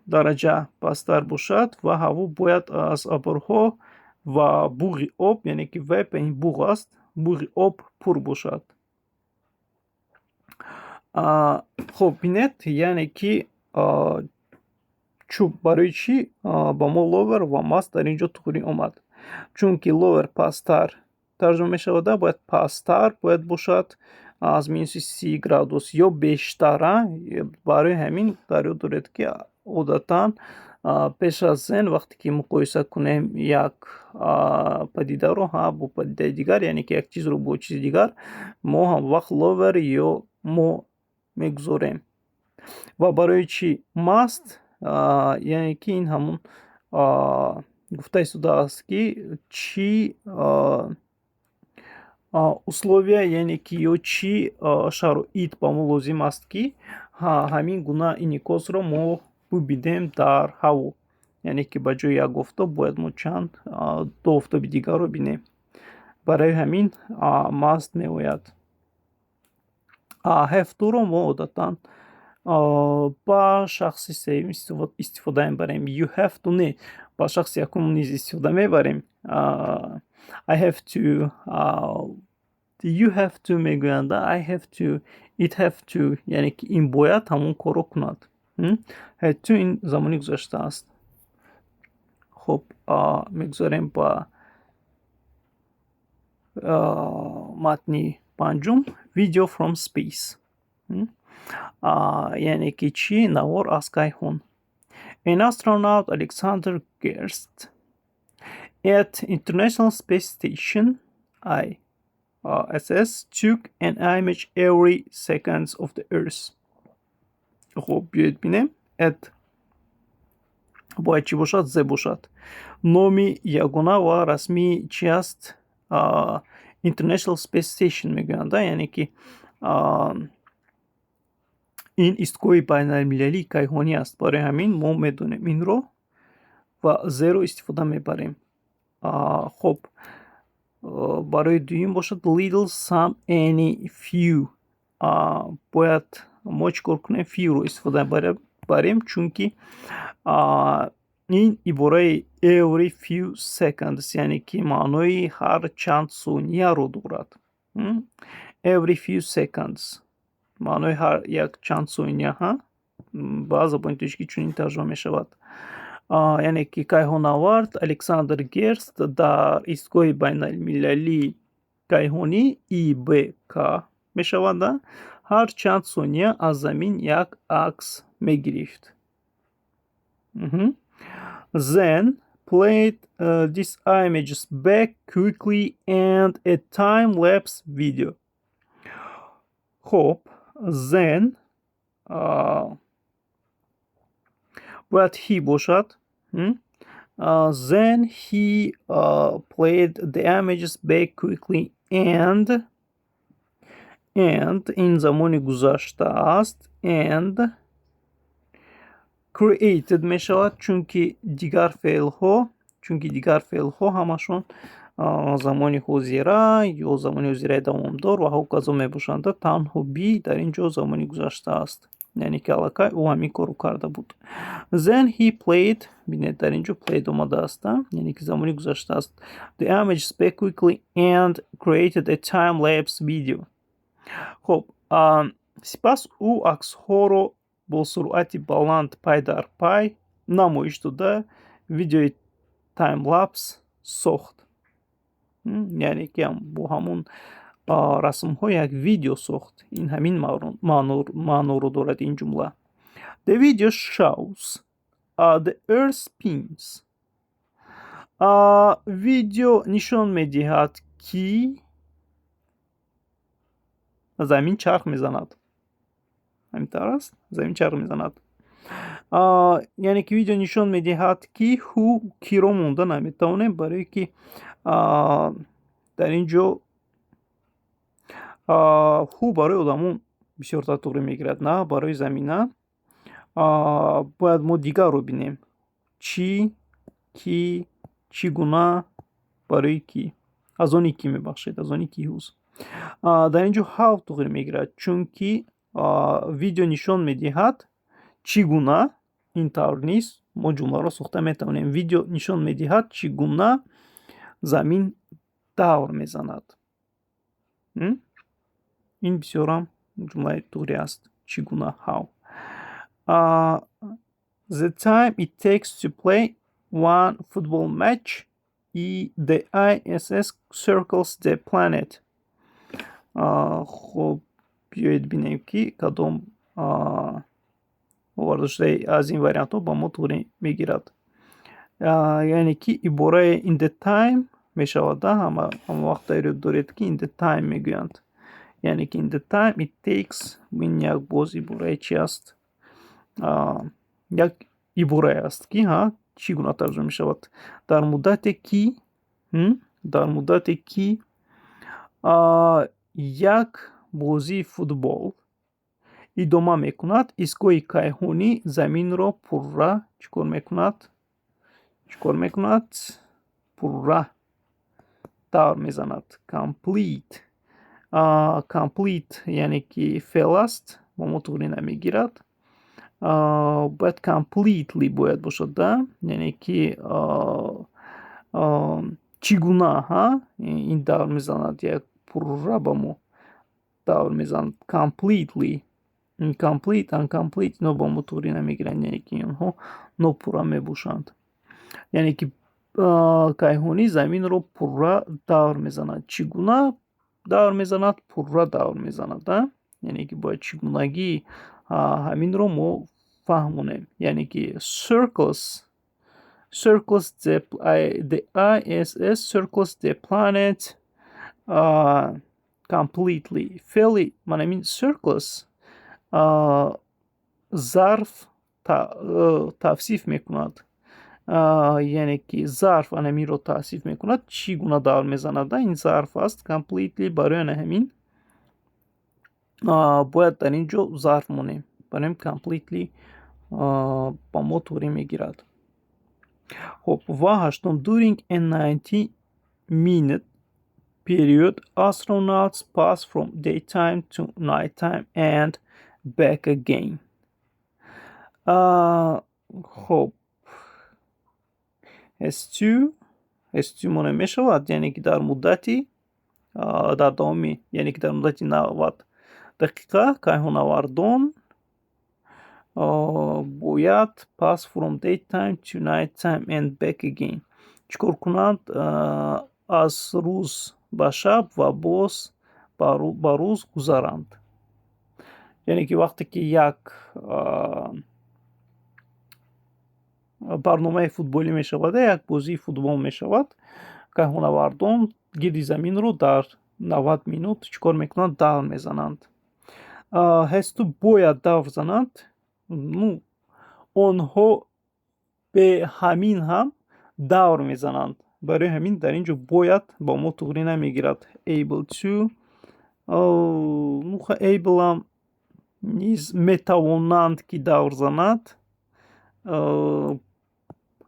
درجه پستر باشد و هوا باید از ابرها و بوغ آب، یعنی که ویپ این بوغ است، بوغ آب پر باشد. خب بینید یعنی که چوب برای چی با ما لوور و ماست در اینجا توری آمد؟ چون که لوور پستر ترجمه می شود، باید پستر باید باشد از مینوس 30 گرادوس یا بیشتر. برای همین در یاد دارید که عادتاً پیش از زن وقتی که مقایسه کنیم یک پدیده رو با پدیده دیگر، یعنی که یک چیز رو با چیز دیگر، ما هم وقت لوور یا ما میگذاریم. و برای چی ماست؟ یعنی که این همون گفته شده است که چی условия, یعنی که یا چی شرایط با ما لازم است که همین گونه انعکاس رو ما ببینیم در هوا. یعنی که به جای یک آفتاب باید ما چند دو آفتاب دیگر رو بینیم. برای همین must می آید. have to رو ما عادتاً با شخصی سوم استفاده میبریم. you have to نه، با شخص یکم نیز استفاده میبریم. I have to you have to میگویند. I have to it have to یعنی که این باید همون کارو کند. had to این زمانی گذاشته است. خب میگذاریم با متنی پنجم video from space. یعنی که چی؟ نوار از کیهان. An astronaut Alexander Gerst at International Space Station ISS took an image every seconds of the Earth. خب بیاید بینیم. at باید چی باشد؟ ز باشد. نامی یگانه و رسمی چی است؟ International Space Station میگویند. یعنی که این ایستگاه بین المللی کیهانی است. برای همین ما میدونیم این رو و زیرو استفاده میبریم. خب برای دویم باشد little, some, any, few. باید ما چکار کنیم؟ few رو استفاده بریم چون که این عباره every few seconds یعنی که معنای هر چند ثانیه رو دارد. every few seconds معنای هر یک چند ثانیه ها با زبان ترکی چنین ترجمه می شود. یعنی که کیهان‌آورد الکساندر گرست در ایستگاه بین المللی کیهانی IBK می شود هر چند ثانیه از زمین یک عکس می گرفت. Then played these images back quickly and a time-lapse video. خب then باید he باشد. Then he played the images back quickly and این زمان گذشته است and created می شود چون که دیگر فعل ها чунки дигар феълҳо ҳамашон замони ҳозира ё замони ҳозираи давомдор ва ҳоказо мебошанд. Танҳо би дар ин ҷо замони гузашта аст, яъне ки аллакай ӯ ҳамин корро карда буд. Then he played, бинед дар ин ҷо played омадааст, яъне ки замони гузашта аст. The images back quickly and created a time lapse video. хоб сипас ӯ аксҳоро бо суръати баланд пай дар пай намоиш дода видеои таймлапс сохт. яъне ки бо ҳамон расмҳо як видео сохт. ин ҳамин маъноро дорад ин ҷумла. The video shows the earth spins. видео нишон медиҳад ки замин чарх мезанад. ҳаминтар аст, замин чарх мезанад. яъне ки видео нишон медиҳад ки ҳу киро монда наметавонем, барое ки дар ин ҷо ҳу барои одамон бисёртар тоғри мегирад, на барои замина. бояд мо дигарро бинем. Чӣ, ки, чӣ гуна, барои ки. Аз они ки мебахшед, аз они ки ҳуз. дар ин ҷо ҳав тоғри мегирад, чунки видео нишон медиҳад чӣ гуна, ин тавр нест, мо ҷумларо сохта метавонем. Видео нишон медиҳад чӣ гуна замин давр мезанад. ин бисёрам ҷумлаи туғри аст. Чӣ гуна, how. The time it takes to play one football match, the ISS circles the planet. хоб биёед бинем ки кадом овардашудаи аз ин вариантҳо ба мо туғри мегирад. яъне ки ибораи in the time мешавад. ҳама вақт доред ки in the time мегӯянд. яъне ки in the time it takes, ин як боз ибораи чӣ аст? як иборае аст ки чӣ гуна тарҷума мешавад. дар муддате ки як бозии футбол идома мекунад, истгоҳи кайҳонӣ заминро пурра чикор мекунад? Пурра давр мезанад. Complete яъне ки феъл аст, ба мо туғри намегирад. бояд completely бояд бошад, яъне ки чӣ гуна ин давр мезанад, як пурра ба мо давр мезанад. Completely, incomplete, uncomplete ино ба мо туғри намегиранд, яъне ки онҳо нопурра мебошанд. яъне ки кайҳонӣ заминро пурра давр мезанад. Чӣ гуна давр мезанад? Пурра давр мезанад. яъне ки бояд чигунагии ҳаминро мо фаҳмонем. яъне ки circles the ISS circles the planet completely. феъли манамин circles зарф тавсиф мекунад. яъне ки зарф анаминро тавсиф мекунад. чӣ гуна давр мезанад? ин зарф аст. Completely барои ҳамин бояд дар ин ҷо зарф монем. барои completely ба мо туғри мегирад. хоб ва ҳаштум. During a 90-minute period, astronauts pass from daytime to nighttime and back again. хоб S2 монем мешавад, яъне ки дар муддати дар давоми, яъне ки дар муддати 90 дақиқа кайҳонавардон бояд pass from daytime to nighttime and back again чикор кунанд? аз рӯз ба шаб ва боз ба рӯз гузаранд. яъне ки вақте ки як барномаи футболӣ мешавад, як бозии футбол мешавад, кайҳонавардон гирди заминро дар 90 минут чикор мекунанд? Давр мезананд. ҳесту бояд давр зананд. онҳо бе ҳамин ҳам давр мезананд. барои ҳамин дар ин ҷо бояд ба мо туғри намегирад. Able to able-ам низ метавонанд ки давр занад.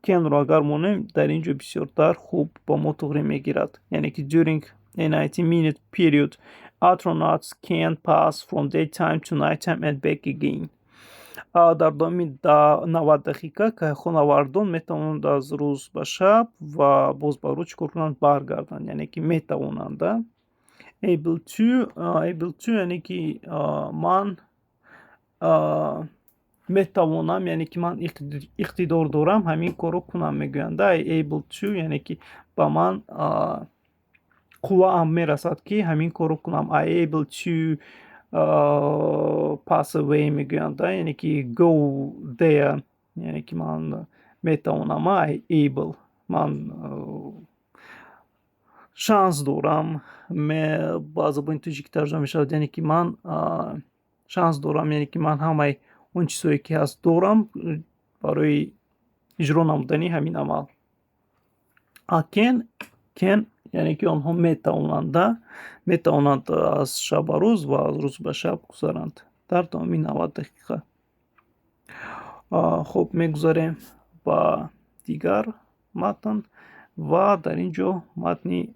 can رو اگر مونیم در اینجا بسیارتر خوب با ما توغری میگیرد. یعنی که during a 90-minute period astronauts can pass from daytime to nighttime and back again. در دامی 90 دقیقه که خوناوردان میتوانند از روز به شب و باز به روز چکار کنند برگردند. یعنی که میتوانند able to یعنی که من میتوانم، یعنی که من اقتدار دارم همین کارو کنم میگویند. able to یعنی که با من قوه هم میرسد که همین کارو کنم. I able to pass away میگویند، یعنی که go there یعنی که من میتوانم. I able من شانس دارم. با زبان تاجیک ترجمه میشود یعنی که من شانس دارم، یعنی که من همه اون چیزایی که هست دارم برای اجرا نمودنی همین عمل. can یعنی که آنها میتوانند از شب به روز و از روز به شب گذارند در دامی 90 دقیقه. خب میگذاریم با دیگر متن و در اینجا متنی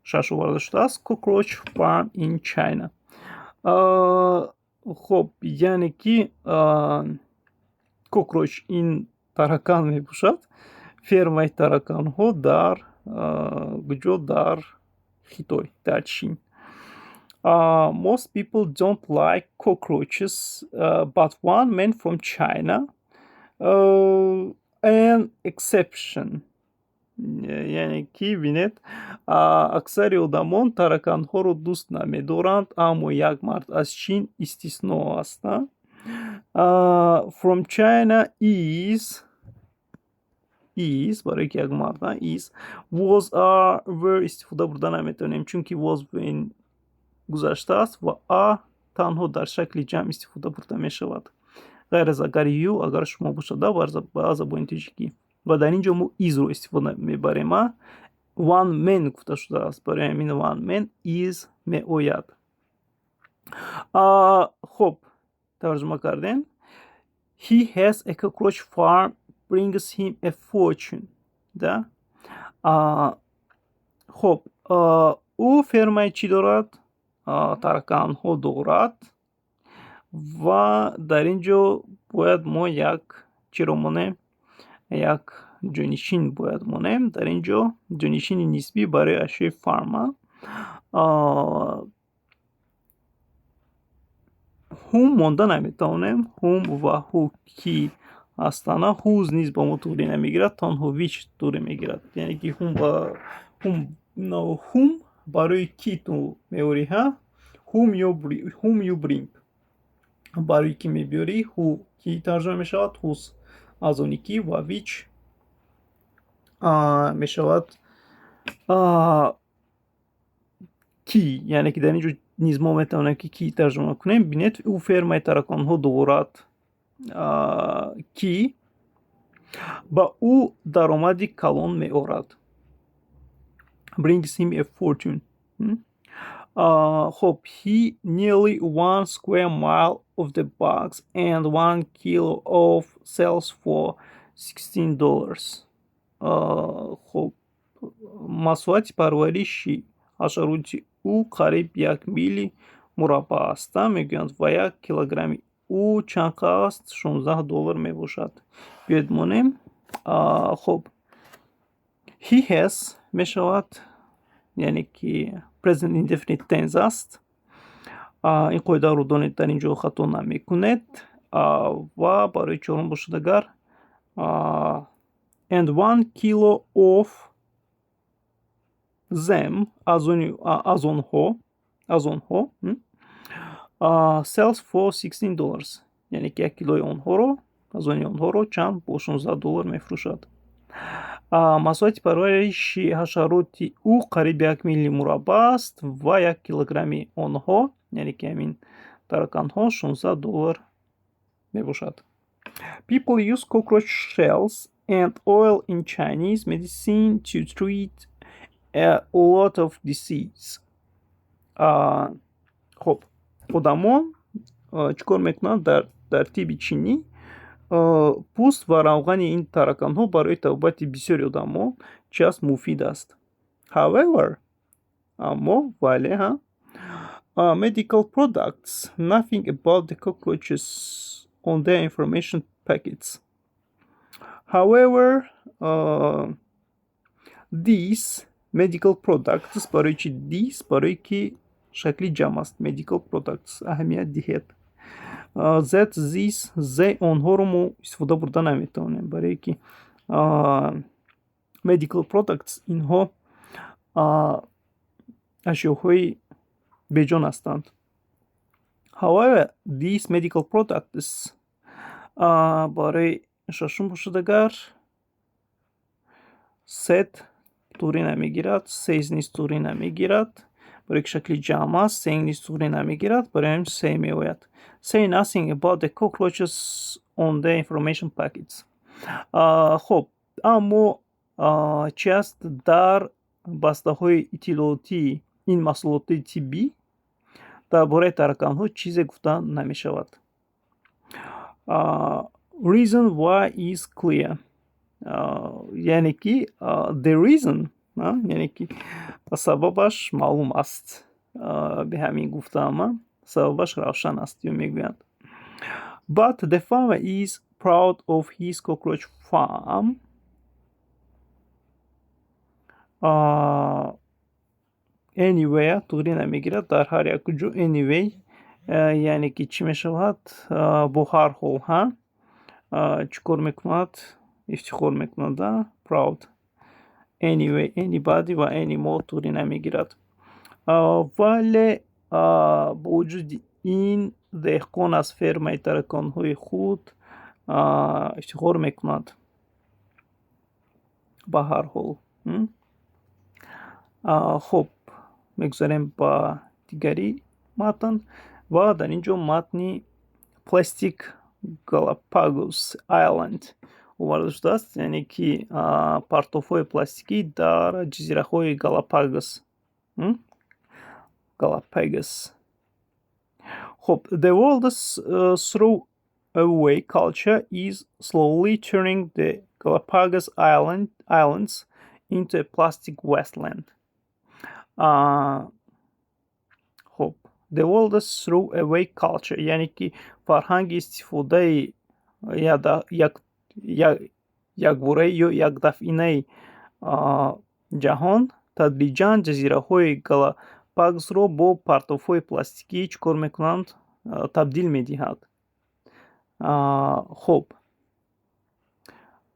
6 آورده شده است. cockroach farm in China. خب یعنی که cockroach این ترکان میباشد. فرمای ترکان ها در در خیتای در چین. Most people don't like cockroaches, but one man from China, an exception. یعنی که بینید اکثر آدمان ترکان ها رو دوست نمیدارند، اما یک مرد از چین استثنا است. From China is برای که یک مرد is was where استفاده برده نمیتونیم چون که was این گذشته است و تنها در شکل جمع استفاده برده میشود، غیر از اگر یو اگر شما باشده با زبان تاجیکی. و در اینجا ما is رو استفاده میبریم. one man گفته شده است، برای همین one man is می آید. خب ترجمه کردیم. He has a cockroach farm brings him a fortune. ده خب او فرمای چی دارد؟ ترکان ها دارد و در اینجا باید ما یک چی رو مونیم؟ یک جانشین باید مونیم. در اینجا جانشین نسبی برای اشیاء فارما. هم مانده نمیتونیم. هم و هو کی هستند. هوز نیز با ما توری نمیگیرد، تنها ویچ توری میگیرد. یعنی که هم برای کی تو میوری ها. هم یو برینگ برای کی میبیوری. هو کی ترجمه میشود هوز از اونی کی و ویچ میشود کی. یعنی که در اینجا نیز ما میتونیم که کی ترجمه کنیم. بینید او فرمای ترکان ها دارد کی با او درآمدی کلان می آورد. brings him a fortune. خب he nearly 1 square mile of the bugs and 1 kilo of sells for $16. خب مساحت پروریشی حشراتی او قریب 1 میلی مربع است میگویند و 1 کیلوگرم او چند است؟ $16 میباشد. بیاید مونیم. خب he has میشود یعنی که present indefinite tense است. این قاعده رو دانید در اینجا خطا نمیکنید. و برای چهارم باشدگر and 1 kilo of them از آنها sells for $16. یعنی که 1 کیلوی آنها رو چند با $16 میفروشد. مساحت پرورش حشراتی او قریب 1 میلی مربع است و 1 کیلوگرم آنها یعنی که همین ترکان ها $16 میباشد. People use cockroach shells and oil in Chinese medicine to treat a lot of disease. خب آدمان چیکار میکنند در طب چینی пӯст ва равғани ин тараканҳо барои табобати бисёри одамон чӣ аст муфид аст. However, аммо вале medical products nothing about the cockroaches on their information packets. However, these medical products барои чӣ these барои ки шакли ҷамъ аст. Medical products аҳамият диҳед. That these they онҳоро мо истифода бурда наметавонем, барое ки medical products инҳо ашёҳои беҷон ҳастанд. However, these medical products барои шашум бошад агар сет турӣ намегирад, сейз низ турӣ намегирад, барое ки шакли ҷамъ аст, сенг низ турӣ намегирад, барои ҳамин се меояд. Say nothing about the cockroaches on the information packets. Хоб, аммо чӣ аст дар бастаҳои иттилоотии ин маҳсулоти тиббӣ дар бораи тараканҳо чизе гуфта намешавад. Reason why is clear. Яъне ки the reason, яъне ки сабабаш маълум аст. Бе ҳамин гуфтаам сабабаш равшан аст ё мегӯянд. But the farmer is proud of his cockroach farm. Anywhere турӣ намегирад дар ҳар як ҷо. Anyway яъне ки чӣ мешавад бо ҳар ҳол чӣ кор мекунад, ифтихор мекунад. Proud. Anyway, anybody ва anymore турӣ намегирад. Вале бо вуҷуди ин деҳқон аз фермаи тараканҳои худ ифтихор мекунад ба ҳар ҳол. хуб, мегузарем ба дигари матн ва дар ин ҷо матни Plastic Galapagos Island оварда шудааст, яъне ки партофҳои пластикӣ дар ҷазираҳои Галапагос. Хуб, the world's throwaway culture is slowly turning the Galapagos Islands into a plastic wasteland. Хуб, the world's throwaway culture яъне ки фарҳанги истифодаи якбораи ё якдафъинаи ҷаҳон тадриҷан ҷазираҳои Галапагосро бо партофҳои пластикӣ чӣ кор мекунанд? Табдил медиҳад. Хуб,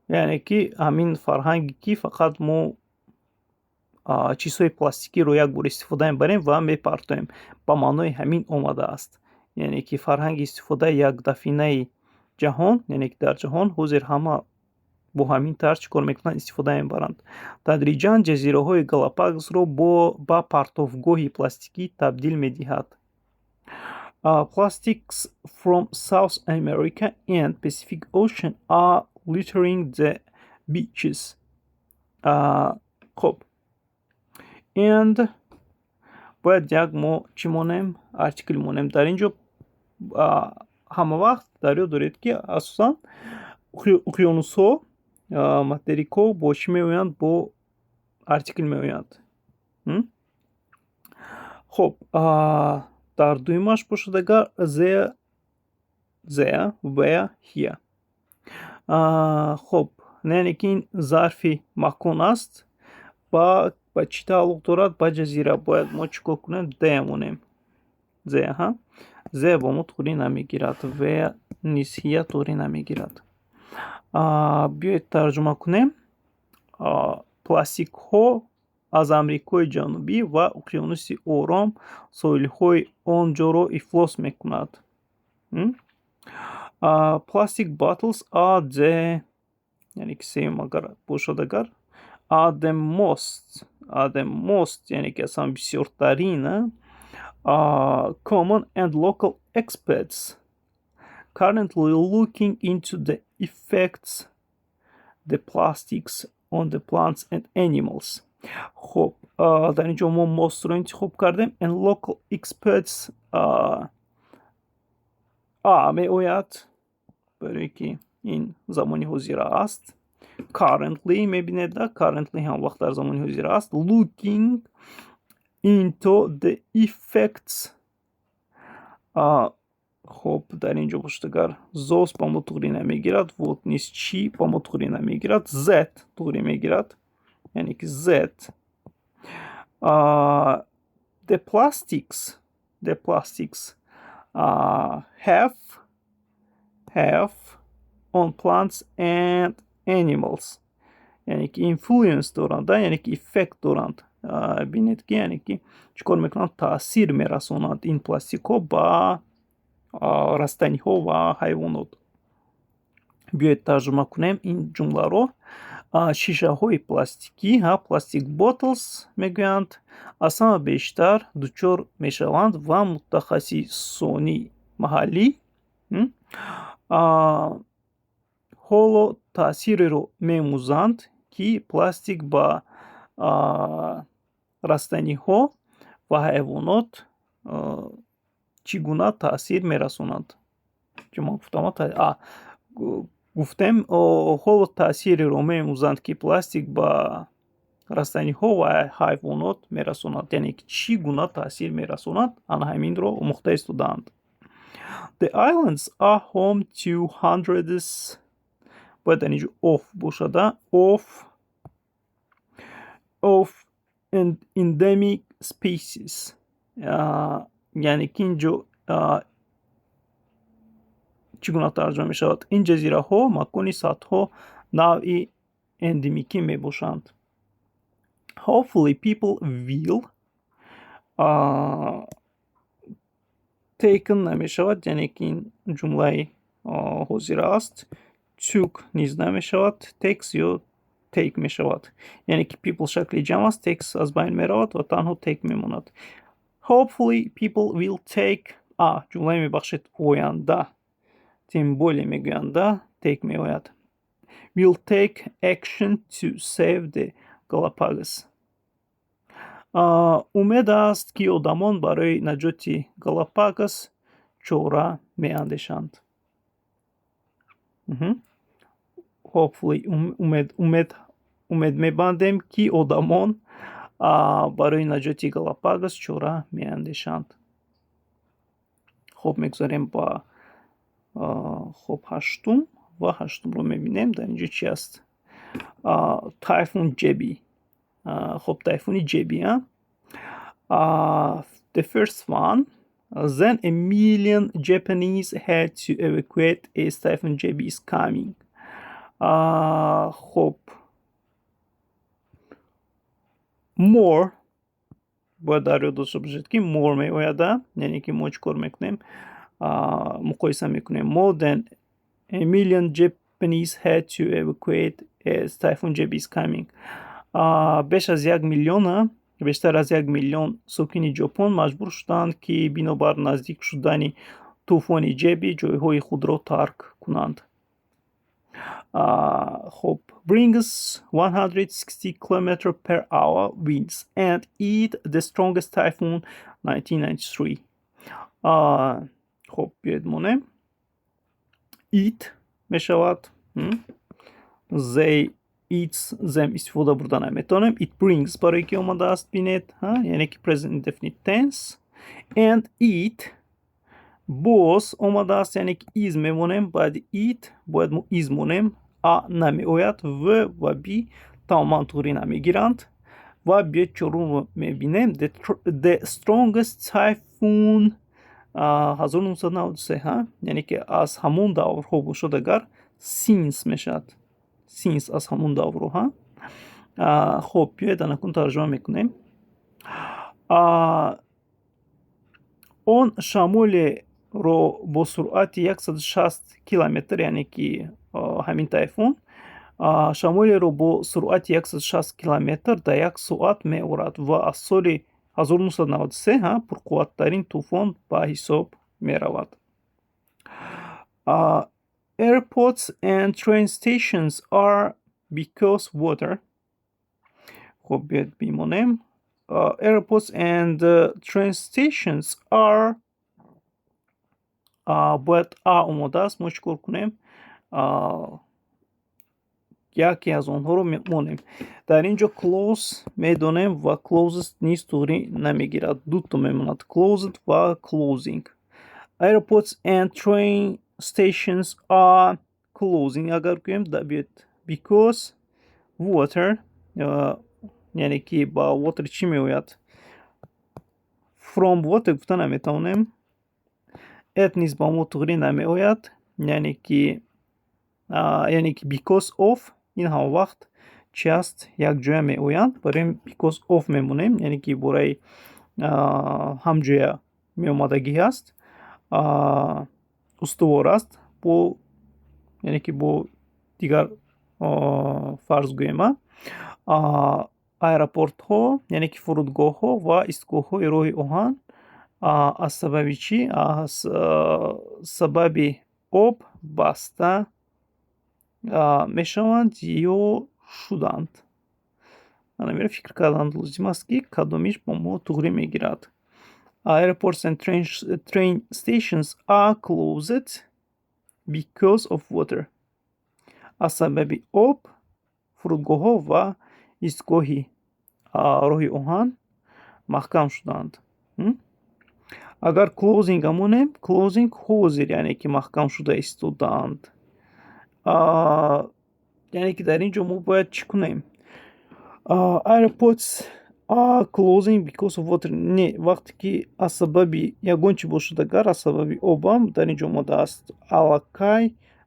яъне ки ҳамин фарҳанге ки фақат мо чизҳои пластикиро як бор истифода мебарем ва мепартоем, ба маънои ҳамин омадааст. Яъне ки фарҳанги истифодаи якдафъинаи ҷаҳон, яъне ки дар ҷаҳон ҳозир ҳама бо ҳамин тарз чӣ кор мекунанд? Истифода мебаранд. Тадриҷан ҷазираҳои Галапагосро ба партовгоҳи пластикӣ табдил медиҳад. Plastics from South America and Pacific Ocean are littering the beaches. Хуб, and бояд як мо чӣ монем? Артикл монем. Дар ин ҷо ҳама вақт дар ёд доред ки асосан уқёнусҳо, материкҳо бо чӣ меоянд? Бо артикл меоянд. Хуб, дар дуюмаш бошад агар there, where, here. Хуб, яъне ки ин зарфи макон аст. Ба чӣ тааллуқ дорад? Ба ҷазира. Бояд мо чӣ кор кунем? There монем. There бо мо турӣ намегирад. Where низ here турӣ намегирад. Биёед тарҷума кунем. Пластикҳо аз Амрикои Ҷанубӣ ва Уқёнуси Ором соҳилҳои он ҷоро ифлос мекунад. Plastic bottles are the, яъне ки сеюм агар бошад агар are the most яъне ки асан бисёртарин common and local experts currently looking into the effects the plastics on the plants and animals. خب дар ин ҷо мо mostро интихоб кардем and local experts меояд барое ки این زمانی حاضر است. Currently میبینید currently هم وقت در زمانی حاضر است. Looking into the effects. خب در اینجا پشتگر زوز با ما توری نمیگیرد. وود نیست چی با ما توری نمیگیرد. زد توری میگیرد. یعنی که زد. The plastics have on plants and animals. یعنی که influence دارند، یعنی که effect دارند. بینید که یعنی که چیکار میکنند؟ تاثیر میرسانند این پلاستیک ها با رستنی ها و حیوانات. بیایید ترجمه کنیم این جمله رو. شیشه های پلاستیکی پلاستیک بوتلز میگویند از همه بیشتر دچار میشوند و متخصصانی محلی حالا تاثیری رو میموزند که پلاستیک با رستنی ها و حیوانات چگونه تاثیر میرسونند. گفتم حالا تاثیری رو میموزند که پلاستیک با رستنی ها و حیوانات میرسوند. یعنی که چگونه تاثیر میرسوند آن همین رو مختص دادند. The islands are home to hundreds باید اینجا of باشده of endemic species. یعنی که اینجا چگونه ترجمه می شود؟ این جزیره ها مکانی صدها نوع اندمیکی می باشند. Hopefully people will taken نمی شود، یعنی که این جمله حاضر است. took نیز نمی شود. takes یا take می شود. یعنی که people شکل جمع است. takes از بین می رود و تنها take می ماند. Hopefully people will take جمله می بخشید آینده. تیم بولی می گوینده take می آید. Will take action to save the Galapagos. امید است که آدمان برای نجات گالاپاگوس چاره می اندیشند. Hopefully امید می بندیم که آدمان برای نجات گالاپاگوس چاره می اندیشند. خب میگذاریم با خب هشتم رو میبینیم. در اینجا چی است؟ تایفون جبی. خب تایفون جبی the first one then a million Japanese had to evacuate as Typhoon JB is coming. خب more باید در یاد داشته باشید که more می آیده، یعنی که ما چکار میکنیم؟ مقایسه میکنیم. more than a million Japanese had to evacuate as Typhoon JB is coming. بیشتر از 1 میلیون ساکن ژاپن مجبور شدند که بنابر نزدیک شدن طوفان جبی جایهای خود را ترک کنند. خب brings 160 km per hour winds and it the strongest typhoon 1993. خب بیاید مانیم it می شود they eats them استفاده بردن نمیتونم. it brings برای که اومده است بینید یعنی که present indefinite tense and it both اومده است یعنی که is میمونیم. بعد it باید ما is مونیم. نمی آید و بی تماما طوری نمیگیرند و بیاید چرون میبینیم the strongest typhoon 1993 یعنی که از همون دورها باشد اگر since میشد. since از همون دورها. خب بیاید نکن ترجمه میکنیم. اون شمال رو با سرعت 160 کیلومتر یعنی که همین تایفون شمال رو با سرعت 160 کیلومتر در 1 ساعت می آورد و از سال 1993 پرقوت ترین طوفان به حساب می رود. Airports and train stations are because water. خب بیاید بیمونیم. Airports and train stations are باید اومده است. ما چکار کنیم؟ яке аз онҳоро монем. Дар ин ҷо close медонем ва closest низ туғри намегирад. Дуто мемонад, closed ва closing. Airports and train stations are closing. Агар гӯем биёед because water, яъне ки ба water чӣ меояд? From water гуфта наметавонем. At низ ба мо туғри намеояд, яъне ки because of ин ҳама вақт чӣ аст? Якҷоя меоянд. Барои because of мемонем, яъне ки бораи ҳамҷоя меомадагӣ аст, устувор аст, яъне ки бо дигар фарз гӯема аэропортҳо, яъне ки фурудгоҳҳо ва истгоҳҳои роҳи оҳан аз сабаби чӣ? Аз сабаби об баста мешаванд ё шуданд. Намеро фикр кардан лозим аст, ки кадомиш ба мо туғри мегирад. Airports and train stations are closed because of water. аз сабаби об фурудгоҳҳо ва истгоҳи роҳи оҳан маҳкам шуданд. Агар closing монем, closing ҳозир, яъне ки маҳкам шуда истодаанд. яъне ки дар ин ҷо мо бояд чӣ кунем? Airports are closing because of water. Не, вақте ки аз сабаби ягон чӣ бошад, агар аз сабаби обам дар ин ҷо омода аст, аллакай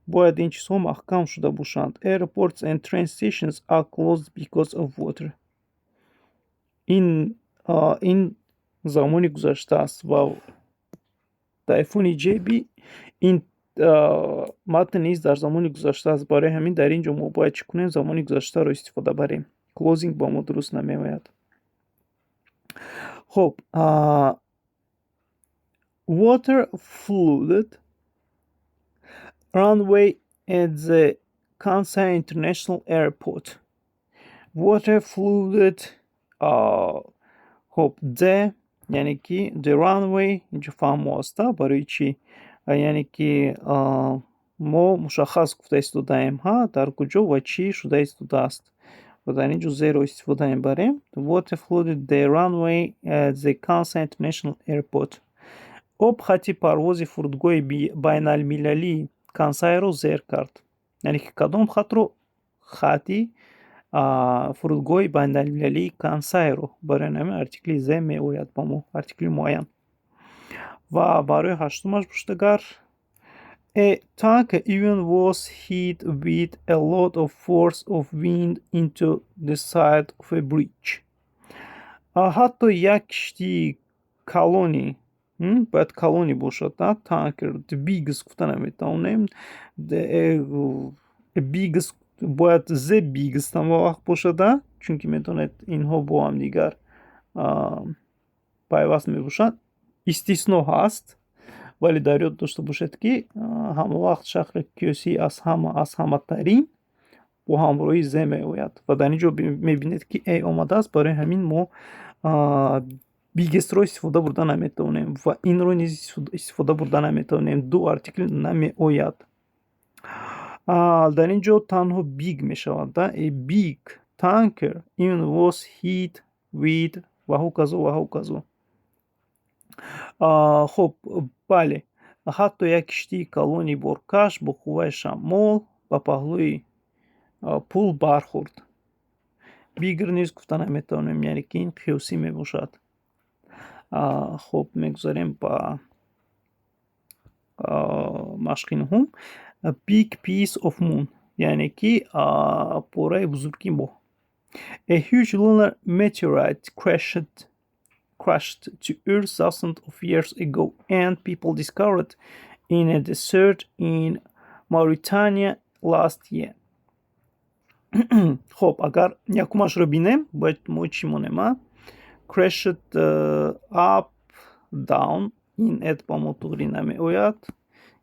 бояд ин чизҳо маҳкам шуда бошанд. Airports and train stations are closed because of water. ин замони гузашта аст ва тайфуни ҷеби ин матн низ дар замони гузашта аст. Барои ҳамин дар ин ҷо мо бояд чӣ кунем? Замони гузаштаро истифода барем. Closing ба мо дуруст намеояд. Хоб, water flooded runway at the Kansai International Airport. Water flooded хоб, the яъне ки the runway инҷо фаҳмо аста. Барои чӣ? Яъне ки мо мушаххас гуфта истодаем, дар куҷо ва чӣ шуда истодааст. ва дар ин ҷо зеро истифода мебарем. Water flooded the runway at the Kansai International Airport. об хатти парвози фурудгоҳи байналмилалии Кансайро зер кард. Яъне ки кадом хатро? Хатти фурудгоҳи байналмилалии Кансайро. Барои ҳамин артикли зе меояд ба мо, артикли муайян. ва барои ҳаштумаш буштагар, a tanker even was hit with a lot of force of wind into the side of a bridge. ҳатто як киштии калони, бояд калони бошад, танкер, the biggest гуфта наметавонем, biggest бояд the biggest ҳам вақт бошада, чунки медонед инҳо бо ҳамдигар пайваст мебошанд. Истисно ҳаст, вале дар ёд дошта бошед, ки ҳама вақт шахри қиёсӣ аз ҳаматарин бо ҳамроҳи зе меояд. ва дар ин ҷо мебинед, ки a омадааст. Барои ҳамин мо biggestро истифода бурда наметавонем ва инро низ истифода бурда наметавонем. ду артикл намеояд. дар ин ҷо танҳо big мешавад. A big tanker even was hit with ваҳу казо. хоб, бале, ҳатто як киштии калони боркаш бо қувваи шамол ба паҳлӯи пул бархӯрд. Бигр низ гуфта наметавонем, яъне ки ин қиёсӣ мебошад. хоб, мегузарем ба машқи нуҳум. A big piece of moon, яъне ки пораи бузурги моҳ. A huge lunar meteorite crashed to Earth thousands of years ago and people discovered in a desert in Mauritania last year. хоб, агар якумашро бинем, бояд мо чӣ монем? Crashed up, down. ин эт ба мо туғри намеояд,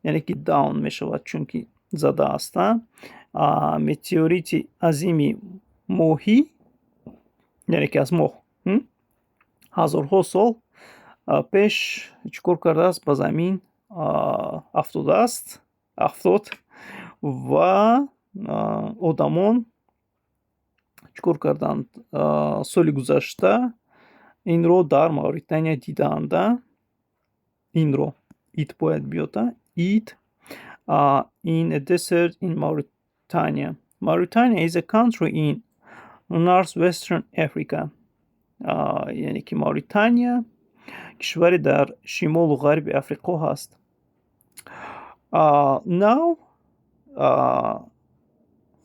яъне ки down мешавад, чунки зада аст. метеорити азими моҳӣ, яъне ки аз моҳ ҳазорҳо сол пеш чӣ кор кардааст? Ба замин афтод ва одамон чикор карданд? Соли гузашта инро дар Мавритания дидаанд. Инро it бояд биёд. It in a desert in Mauritania. Mauritania is a country in northwestern Africa. یعنی که ماریتانیا کشوری در شمال و غرب افریقا هست. Now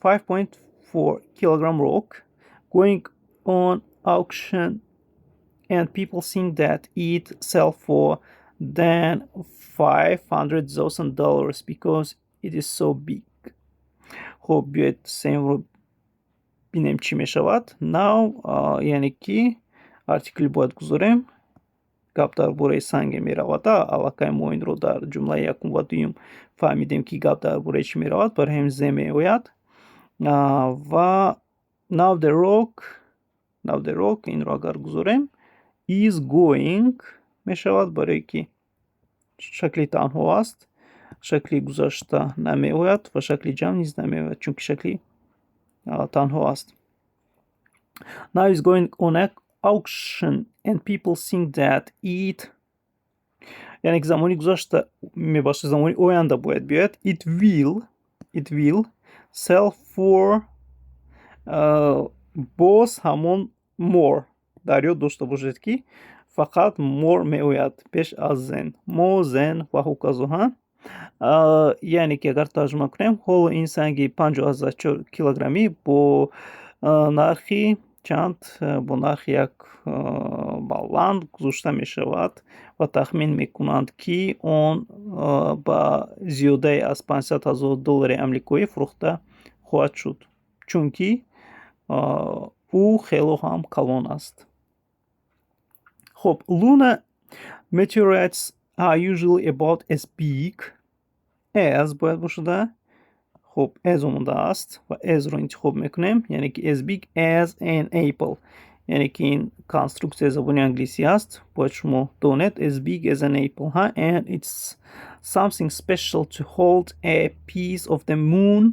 5.4 kilogram rock going on auction and people think that it sell for than $500,000 because it is so big. خب بیاید سیم رو بینیم چی می شود. Now یعنی که артикли باید گذاریم. گپ дар бораи санге меравад. Аллакай мо инро дар ҷумлаи якум ва дуюм фаҳмидем ки гап дар бораи чӣ меравад. Барои ҳамин зе меояд. Ва now the rock инро агар гузорем is going мешавад, барое ки шакли танҳо аст. Шакли гузашта намеояд ва шакли ҷамъ низ намеояд, чунки шакли танҳо аст. Now is going on auction and people think that it, яъне ки замони гузашта мебошад, замони оянда бояд биёяд. It will sell for боз ҳамон more. дар ёд дошта бошед ки фақат more меояд пеш аз зен. Мо, зен ва ҳуказоҳа. яъне ки агар тарҷума кунем, ҳоло ин санги 54 килограммӣ бо нархи чанд? Бо нархи як баланд гузошта мешавад ва тахмин мекунанд ки он ба зиёдаи аз $500,000 амрикоӣ фурӯхта хоҳад шуд, чунки ӯ хело ҳам калон аст. خب lunar meteorites are usually about as big as باید باشد. خب as омода аст ва as ро интихоб мекунем, яъне ки as big as an apple, яъне ки ин конструксияи забони англисӣ аст. бояд шумо донед as big as an apple, and it's something special to hold a piece of the moon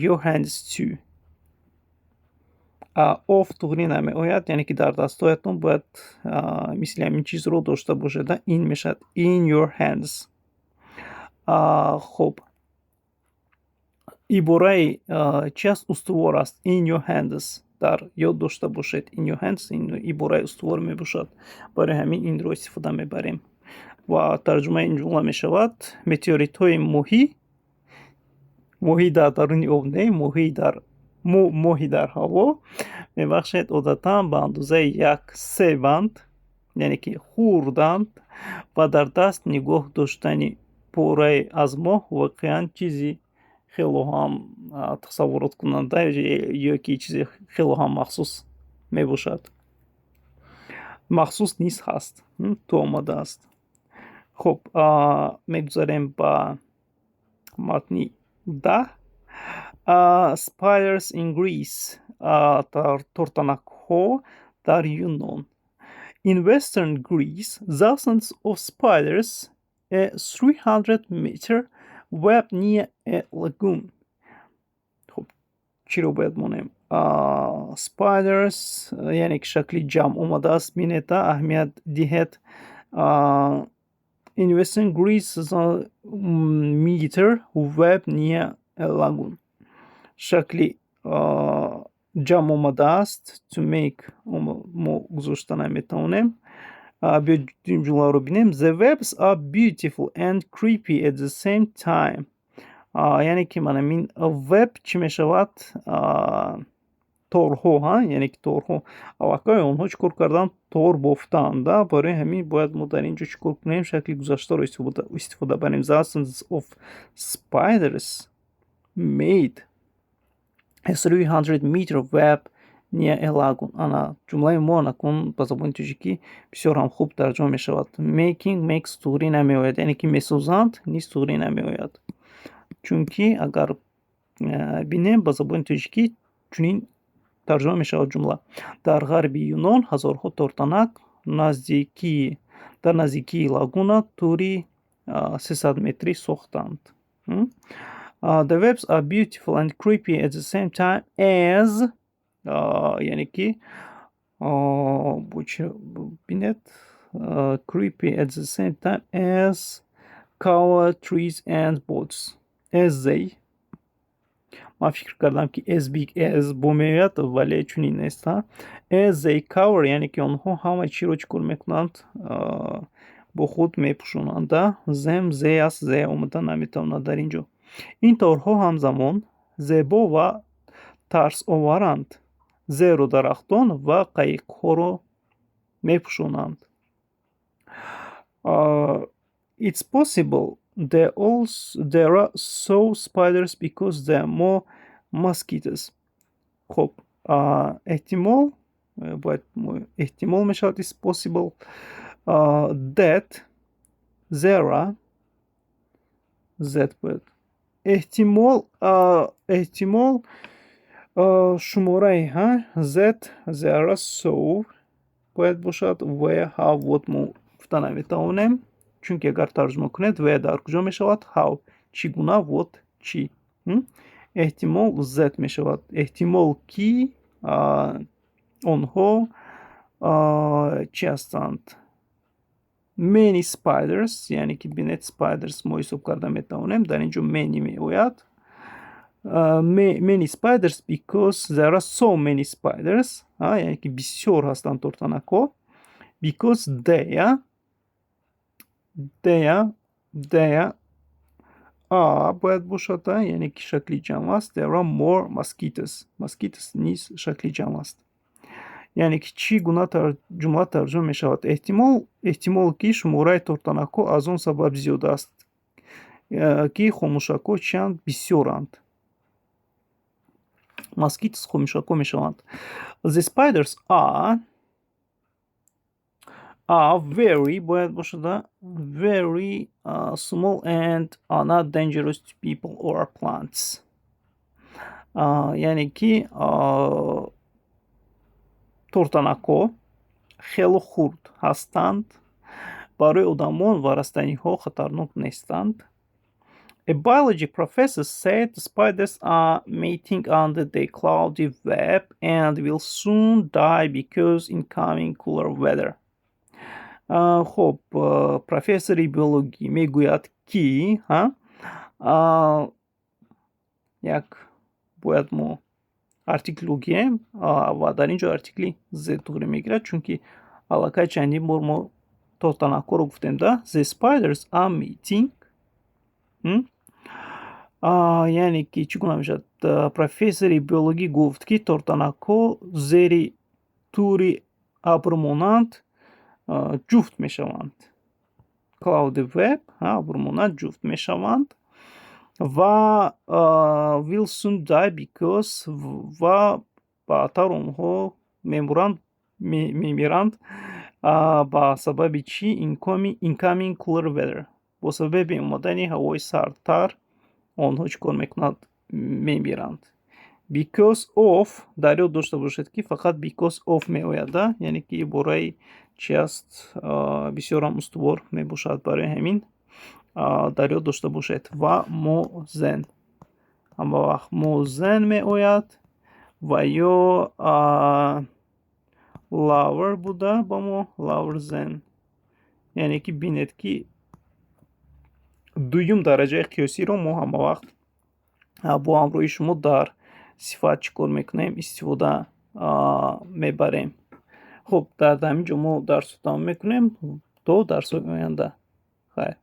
your hands to. Оф туғри намеояд, яъне ки дар дастҳоятон бояд мисли ҳамин чизро дошта бошед. Ин мешавад in your hands. хоб ибораи чи аст? устувор аст. In your hands. дар ёд дошта бошед. In your hands ин ибораи устувор мебошад. Барои ҳамин инро истифода мебарем. ва тарҷумаи ин ҷумла мешавад: метеоритҳои моҳӣ дар даруни об не, моҳи дар ҳаво мебахшед одатан ба андозаи 1 секунд, яъне ки хурданд ва дар даст нигоҳ доштани порае аз моҳ воқеан чизи хело ҳам тасаввуроткунанда ё ки чизи хело ҳам махсус мебошад. махсус низ ҳаст, то омада аст. хоб мегузарем ба матни 10. Spiders in Greece. Тортанакҳо дар Юнон. In western Greece, thousands of spiders, a 300-meter web near a lagoon. خب چیро бояд монем? Spiders яъне ки шакли ҷамъ омада аст. Бинеда аҳамият диҳед. In western Greece, meter web near a lagoon. шакли ҷамъ омада аст. To make мо гузошта наметавонем. биёед ин ҷумларо бинем. The webs are beautiful and creepy at the same time. яъне ки манамин web чӣ мешавад? торҳо, яъне ки торҳо. аллакай онҳо чӣ кор карданд? тор бофтаанд. барои ҳамин бояд мо дар ин ҷо чӣ кор кунем? шакли гузаштаро истифода барем. Thousands of spiders made a 300-meter web near a lagoon. ана ҷумлаи мо накун ба забони тоҷикӣ бисёр ҳам хуб тарҷума мешавад. Making makes туғрӣ намеояд, яъне ки месозанд низ туғрӣ намеояд, чунки агар бинем ба забони тоҷикӣ чунин тарҷума мешавад ҷумла. дар ғарби Юнон ҳазорҳо тортанак дар наздикии лагуна тури 300 метрӣ сохтанд. The webs are beautiful and creepy at the same time as یعنی که bu binet creepy at the same time as cover trees and boats as they من فکر کردم که as big as بومیت ولی چنین نیست as they cover یعنی که آنها همه چی رو چیکار میکنند با خود میپوشونند them they است they اومدن نمیتواند در اینجا این تارها همزمان زیبا و ترس آورند زیرا درختان و قایق‌ها رو میپوشونند it's possible there are so spiders because there are more mosquitoes خب احتمال باید احتمال میشود it's possible that there are باید احتمال شماره that there are so باید باشد where how what ما گفتن نمیتوانیم چون که اگر ترجمه کنید where در کجا میشود how چگونه what چی احتمال z میشود احتمال کی آنها چی هستند many spiders یعنی که بینید spiders ما حساب کرده میتوانیم در اینجا many می آید many spiders because there are so many spiders یعنی که بسیار هستند ترتنک‌ها because they are باید باشد یعنی که شکلی جمع است there are more mosquitoes نیز شکلی جمع است یعنی که چی گونه جمله ترجمه می شود احتمال که شماره ترتنک‌ها از آن سبب زیاد است که خموشک‌ها چند بسیارند mosquitoes خموشک‌ها می شوند the spiders are very باید باشد very small and are not dangerous to people or plants یعنی که ترتنک‌ها خیلی خرد هستند برای آدمان و رستنی‌ها خطرناک نیستند A biology professor said the spiders are mating under the cloudy web and will soon die because incoming cooler weather. خب پروفسوری بیولوژی میگوید که یک باید ما ارتیکل بگیم و در اینجا ارتیکلی زد توری میگیرد چون که علاقه چندین بار ما ترتنک‌ها رو گفتیم ده The spiders are mating یعنی که چگونه میشد پروفسوری بیولوژی گفت که ترتنک‌ها زیر توری ابر مانند جفت میشوند cloudy web ابر مانند جفت میشوند و will soon die because و بعدتر آنها میمیرند با سبب چی incoming cooler weather با سبب اومدن هوای سردتر آنها چیکار میکنند میمیرند because of در یاد داشته باشید که فقط because of می آید یعنی که برای چی است بسیار هم استوار می باشد برای همین در یاد داشته باشید و موزن اما وقت موزن می آید و یا لاور بوده با ما لاور زن یعنی که بینید که دویم درجه قیاسی رو ما هم وقت با همروی شما در صفت چیکار میکنیم استفاده میبریم خب در همینجا ما درس رو تمام میکنیم تا درس آینده خیر